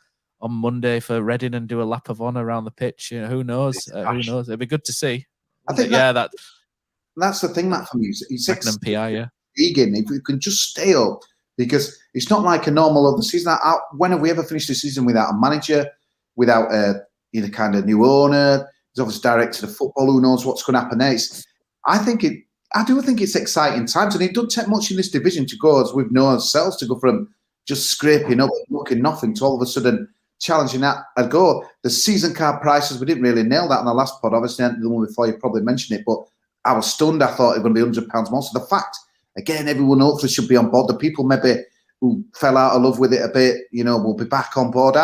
Monday for Reading and do a lap of honour around the pitch. Who knows? Who knows? It'd be good to see. I think that's the thing, Matt, for me. It's PI, intriguing if we can just stay up, because it's not like a normal other season. When have we ever finished the season without a manager, without a kind of new owner? There's obviously director of football. Who knows what's going to happen next? I do think it's exciting times, and it doesn't take much in this division to go, as we've known ourselves, to go from just scraping up, looking nothing, to all of a sudden challenging that a go. The season card prices, we didn't really nail that on the last pod. Obviously, the one before you probably mentioned it, but I was stunned. I thought it was going to be £100 more. So the fact, again, everyone hopefully should be on board. The people maybe who fell out of love with it a bit, will be back on board.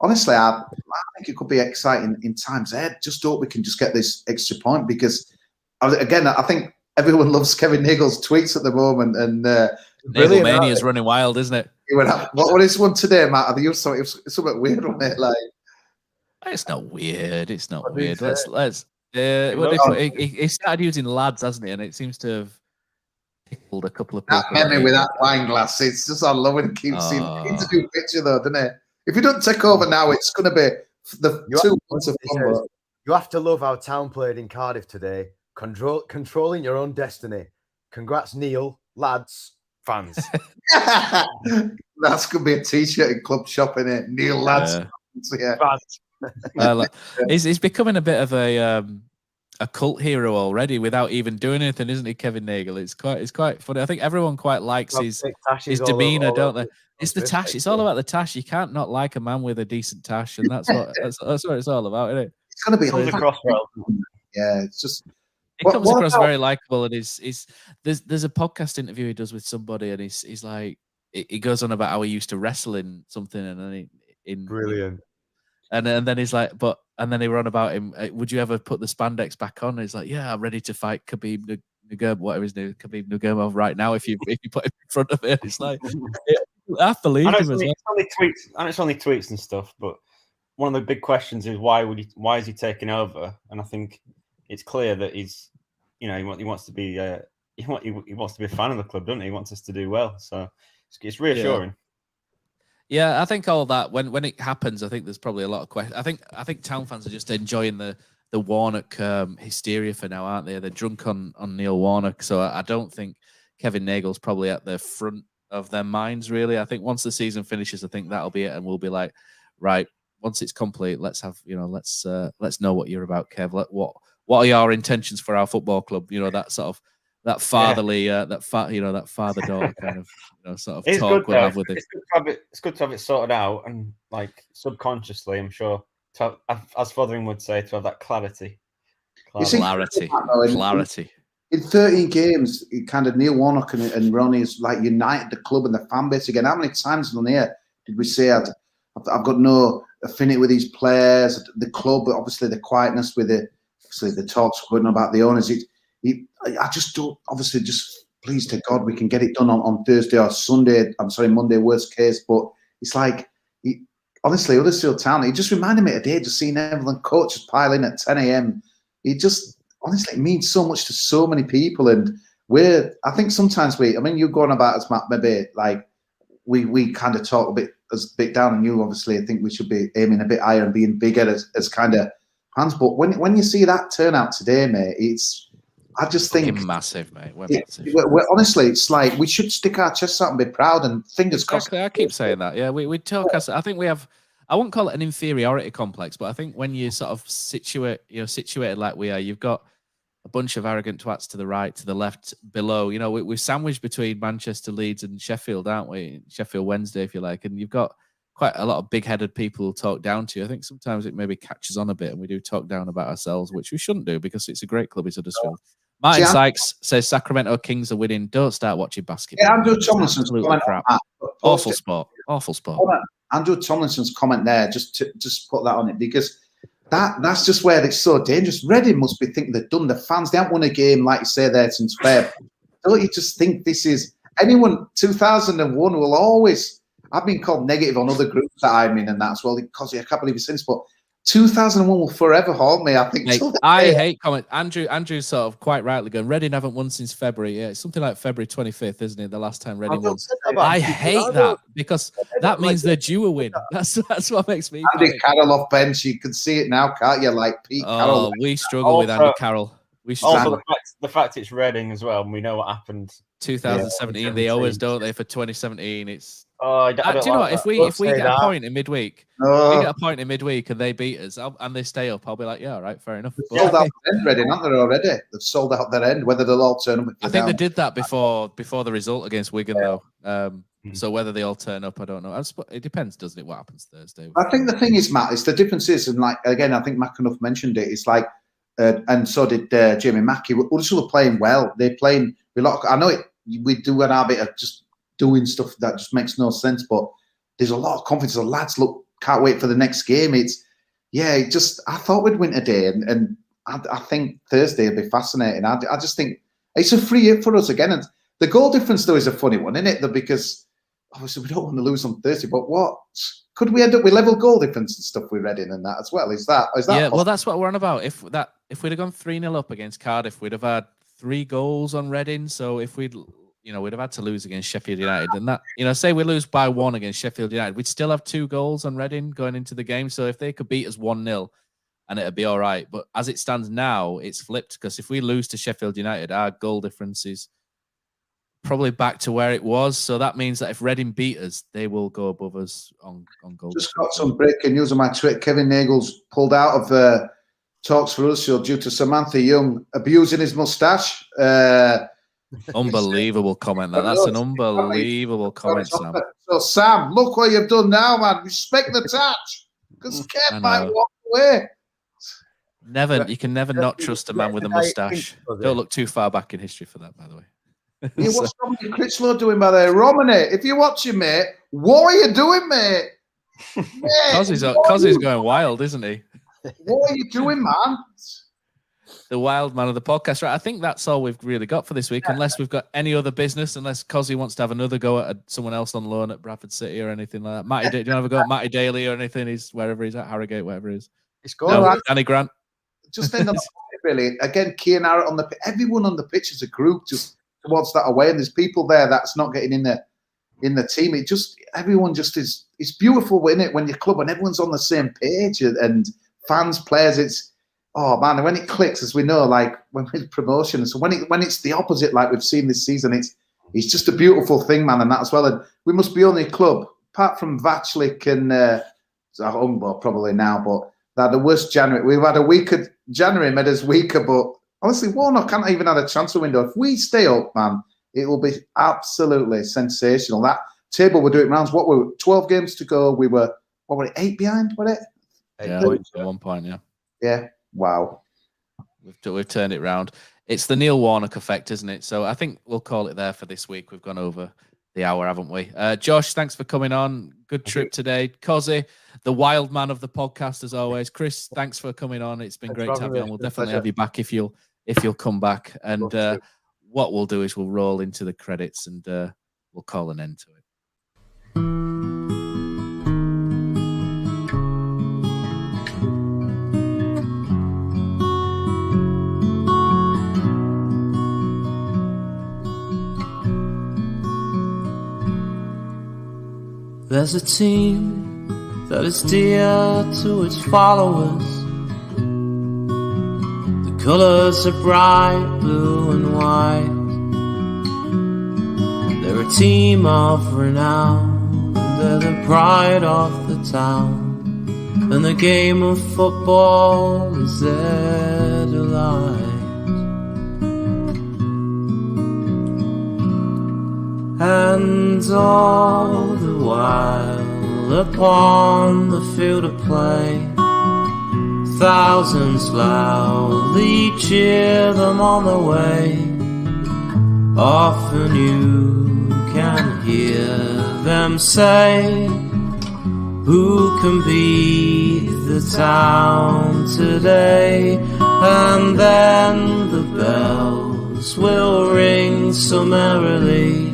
Honestly, I think it could be exciting in times ahead. Just hope we can just get this extra point because, again, I think everyone loves Kevin Nagel's tweets at the moment. And Nagelmania is running wild, isn't it? What is one today, Matt? I think it was something weird on it. Like, it's not weird. It's not weird. Let's. He started using lads, hasn't he? And it seems to have tickled a couple of people. That memory with that wine glass. It's just I love it. Keep seeing. It's a good picture though, doesn't it? If you don't take over now, it's going to be the 2 months of fun. You have to love how Town played in Cardiff today. Controlling your own destiny. Congrats, Neil, lads, fans. That's going to be a T-shirt in club shop, innit? Neil, lads, fans. He's becoming a bit of a cult hero already without even doing anything, isn't he, Kevin Nagel? It's quite funny. I think everyone quite likes his demeanour, don't they? It's the tash. It's all about the tash. You can't not like a man with a decent tash, and that's what it's all about, isn't it? It's going to be it's just it comes across very likable, and there's a podcast interview he does with somebody, and he's like he goes on about how he used to wrestle in something, and then brilliant. And then he's like, and then they were on about him. Would you ever put the spandex back on? And he's like, yeah, I'm ready to fight Khabib Nurmagomedov right now. If you put him in front of it, it's like I believe him as well. It's only tweets and stuff. But one of the big questions is why is he taking over? And I think it's clear that he's, he wants to be he wants to be a fan of the club, doesn't he? He wants us to do well. So it's reassuring. Yeah. Yeah, I think all that when it happens, I think there's probably a lot of questions. I think Town fans are just enjoying the Warnock hysteria for now, aren't they? They're drunk on Neil Warnock, so I don't think Kevin Nagel's probably at the front of their minds really. I think once the season finishes, I think that'll be it, and we'll be like, right, once it's complete, let's have let's know what you're about, Kev. What are your intentions for our football club? That sort of that fatherly that father daughter kind of sort of talk we'll have with it. It's good to have it sorted out, and like subconsciously, I'm sure, as Fothering would say, to have that clarity. Clarity. In 13 games, kind of Neil Warnock and Ronnie has like united the club and the fan base again. How many times on here did we say I've got no affinity with these players, the club, but obviously the quietness with the talks going on about the owners. I just don't, obviously, just please to God we can get it done on Thursday or Sunday. I'm sorry, Monday, worst case. But it's like, honestly, Huddersfield Town, it just reminded me today, just seeing everyone coaches pile in at 10 a.m. It just, honestly, it means so much to so many people. And I think sometimes you're going about as Matt, maybe like we kind of talk a bit down, and you obviously I think we should be aiming a bit higher and being bigger as kind of fans. But when you see that turnout today, mate, I just think massive, mate. We're honestly, it's like we should stick our chests out and be proud, and fingers crossed. Exactly, I keep saying that. Yeah, we talk. I think we have. I won't call it an inferiority complex, but I think when you sort of situated like we are, you've got a bunch of arrogant twats to the right, to the left, below. We're sandwiched between Manchester, Leeds, and Sheffield, aren't we? Sheffield Wednesday, if you like, and you've got quite a lot of big-headed people who talk down to you. I think sometimes it maybe catches on a bit, and we do talk down about ourselves, which we shouldn't do because it's a great club. It's Huddersfield. Martin Sykes says Sacramento Kings are winning. Don't start watching basketball. Yeah, Andrew Tomlinson's comment. Crap. Awful sport. Andrew Tomlinson's comment there, just put that on it, because that's just where it's so dangerous. Reading must be thinking they've done the fans. They haven't won a game, like you say there, since Feb. Don't you just think this is anyone? 2001 will always. I've been called negative on other groups that I'm in, and that's well because I can't believe it since, but 2001 will forever haunt me, I think. Mate, I hate comment. Andrew's sort of quite rightly going, Reading haven't won since February. Yeah, it's something like February 25th, isn't it? The last time Reading won. I hate that because that means they're due a win. That's what makes me. Andy Carroll off bench. You can see it now, can't you? Like Pete Carroll. We struggle with Andy Carroll. Also, the fact it's Reading as well, and we know what happened. 2017, they always don't they for 2017. It's. Do you know what? If we get a point in midweek, and they beat us, and they stay up, I'll be like, yeah, all right, fair enough. They've sold out their end, Reading, haven't they already? They've sold out their end. Whether they'll all turn up. I think they did that before the result against Wigan, though. So whether they all turn up, I don't know. It depends, doesn't it, what happens Thursday? I think the thing is, Matt, is the difference is, and like, again, I think McAnuff mentioned it, it's like, and so did Jamie Mackey, Huddersfield are playing well. They're playing a lot. I know we do an habit of just doing stuff that just makes no sense, but there's a lot of confidence. The lads can't wait for the next game. I thought we'd win today, and I think Thursday will be fascinating. I just think it's a free hit for us again. And the goal difference, though, is a funny one, isn't it? Because obviously we don't want to lose on Thursday, but what could we end up with level goal difference and stuff with Reading and that as well? Is that yeah? Possible? Well, that's what we're on about. If we'd have gone 3-0 up against Cardiff, we'd have had 3 goals on Reading. So if we'd have had to lose against Sheffield United, and that, say we lose by 1 against Sheffield United, we'd still have 2 goals on Reading going into the game. So if they could beat us 1-0, and it'd be all right. But as it stands now, it's flipped, because if we lose to Sheffield United, our goal difference is probably back to where it was. So that means that if Reading beat us, they will go above us on goal. Just got some breaking news on my Twitter. Kevin Nagle's pulled out of talks for Huddersfield due to Samantha Young abusing his moustache. Unbelievable comment. That's an unbelievable comment, Sam. So, Sam, look what you've done now, man. Respect the touch. Because Kev might walk away. You can never not trust a man with a moustache. Don't look too far back in history for that, by the way. What's Romney Critchlow doing by there? Romney, if you're watching, mate, what are you doing, mate? Kossi's going wild, isn't he? What are you doing, man? The wild man of the podcast. Right, I think that's all we've really got for this week, unless we've got any other business, unless Kosi wants to have another go at someone else on loan at Bradford City or anything like that. Matty, do you want to have a go at Matty Daly or anything? He's wherever he's at, Harrogate, wherever he is. It's going Danny Grant. Just in the really. Again, Keane Harrott on the pitch. Everyone on the pitch is a group just towards that away, and there's people there that's not getting in the team. Everyone just is. It's beautiful, isn't it, when your club and everyone's on the same page, and fans, players. It's man, when it clicks, as we know, like when it's promotion. So when it's the opposite, like we've seen this season, it's just a beautiful thing, man, and that as well. And we must be the only club, apart from Vachlik and Humble probably now, but that the worst January. We've had a weaker January, made us weaker, but honestly, Warnock can't even have a transfer window. If we stay up, man, it will be absolutely sensational. That table we're doing rounds. What were 12 games to go? We were 8 behind? Were it? 8 points at 1 point. Yeah. Yeah. Wow. We've turned it round. It's the Neil Warnock effect, isn't it? So I think we'll call it there for this week. We've gone over the hour, haven't we? Josh, thanks for coming on. Good trip today. Kosi, the wild man of the podcast, as always. Chris, thanks for coming on. It's been great to have you on. We'll definitely have you back if you'll come back. And what we'll do is we'll roll into the credits and we'll call an end to it. There's a team that is dear to its followers. The colours are bright blue and white. They're a team of renown, and they're the pride of the town. And the game of football is their delight. And all the while upon the field of play, thousands loudly cheer them on the way. Often you can hear them say, who can beat the town today? And then the bells will ring so merrily,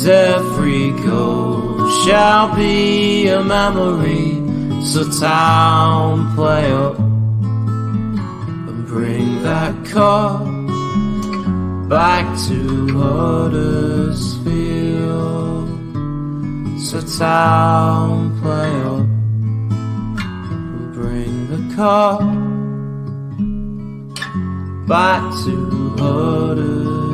every goal shall be a memory. So town, play up and bring that cup back to Huddersfield. So town, play up and bring the cup back to Huddersfield.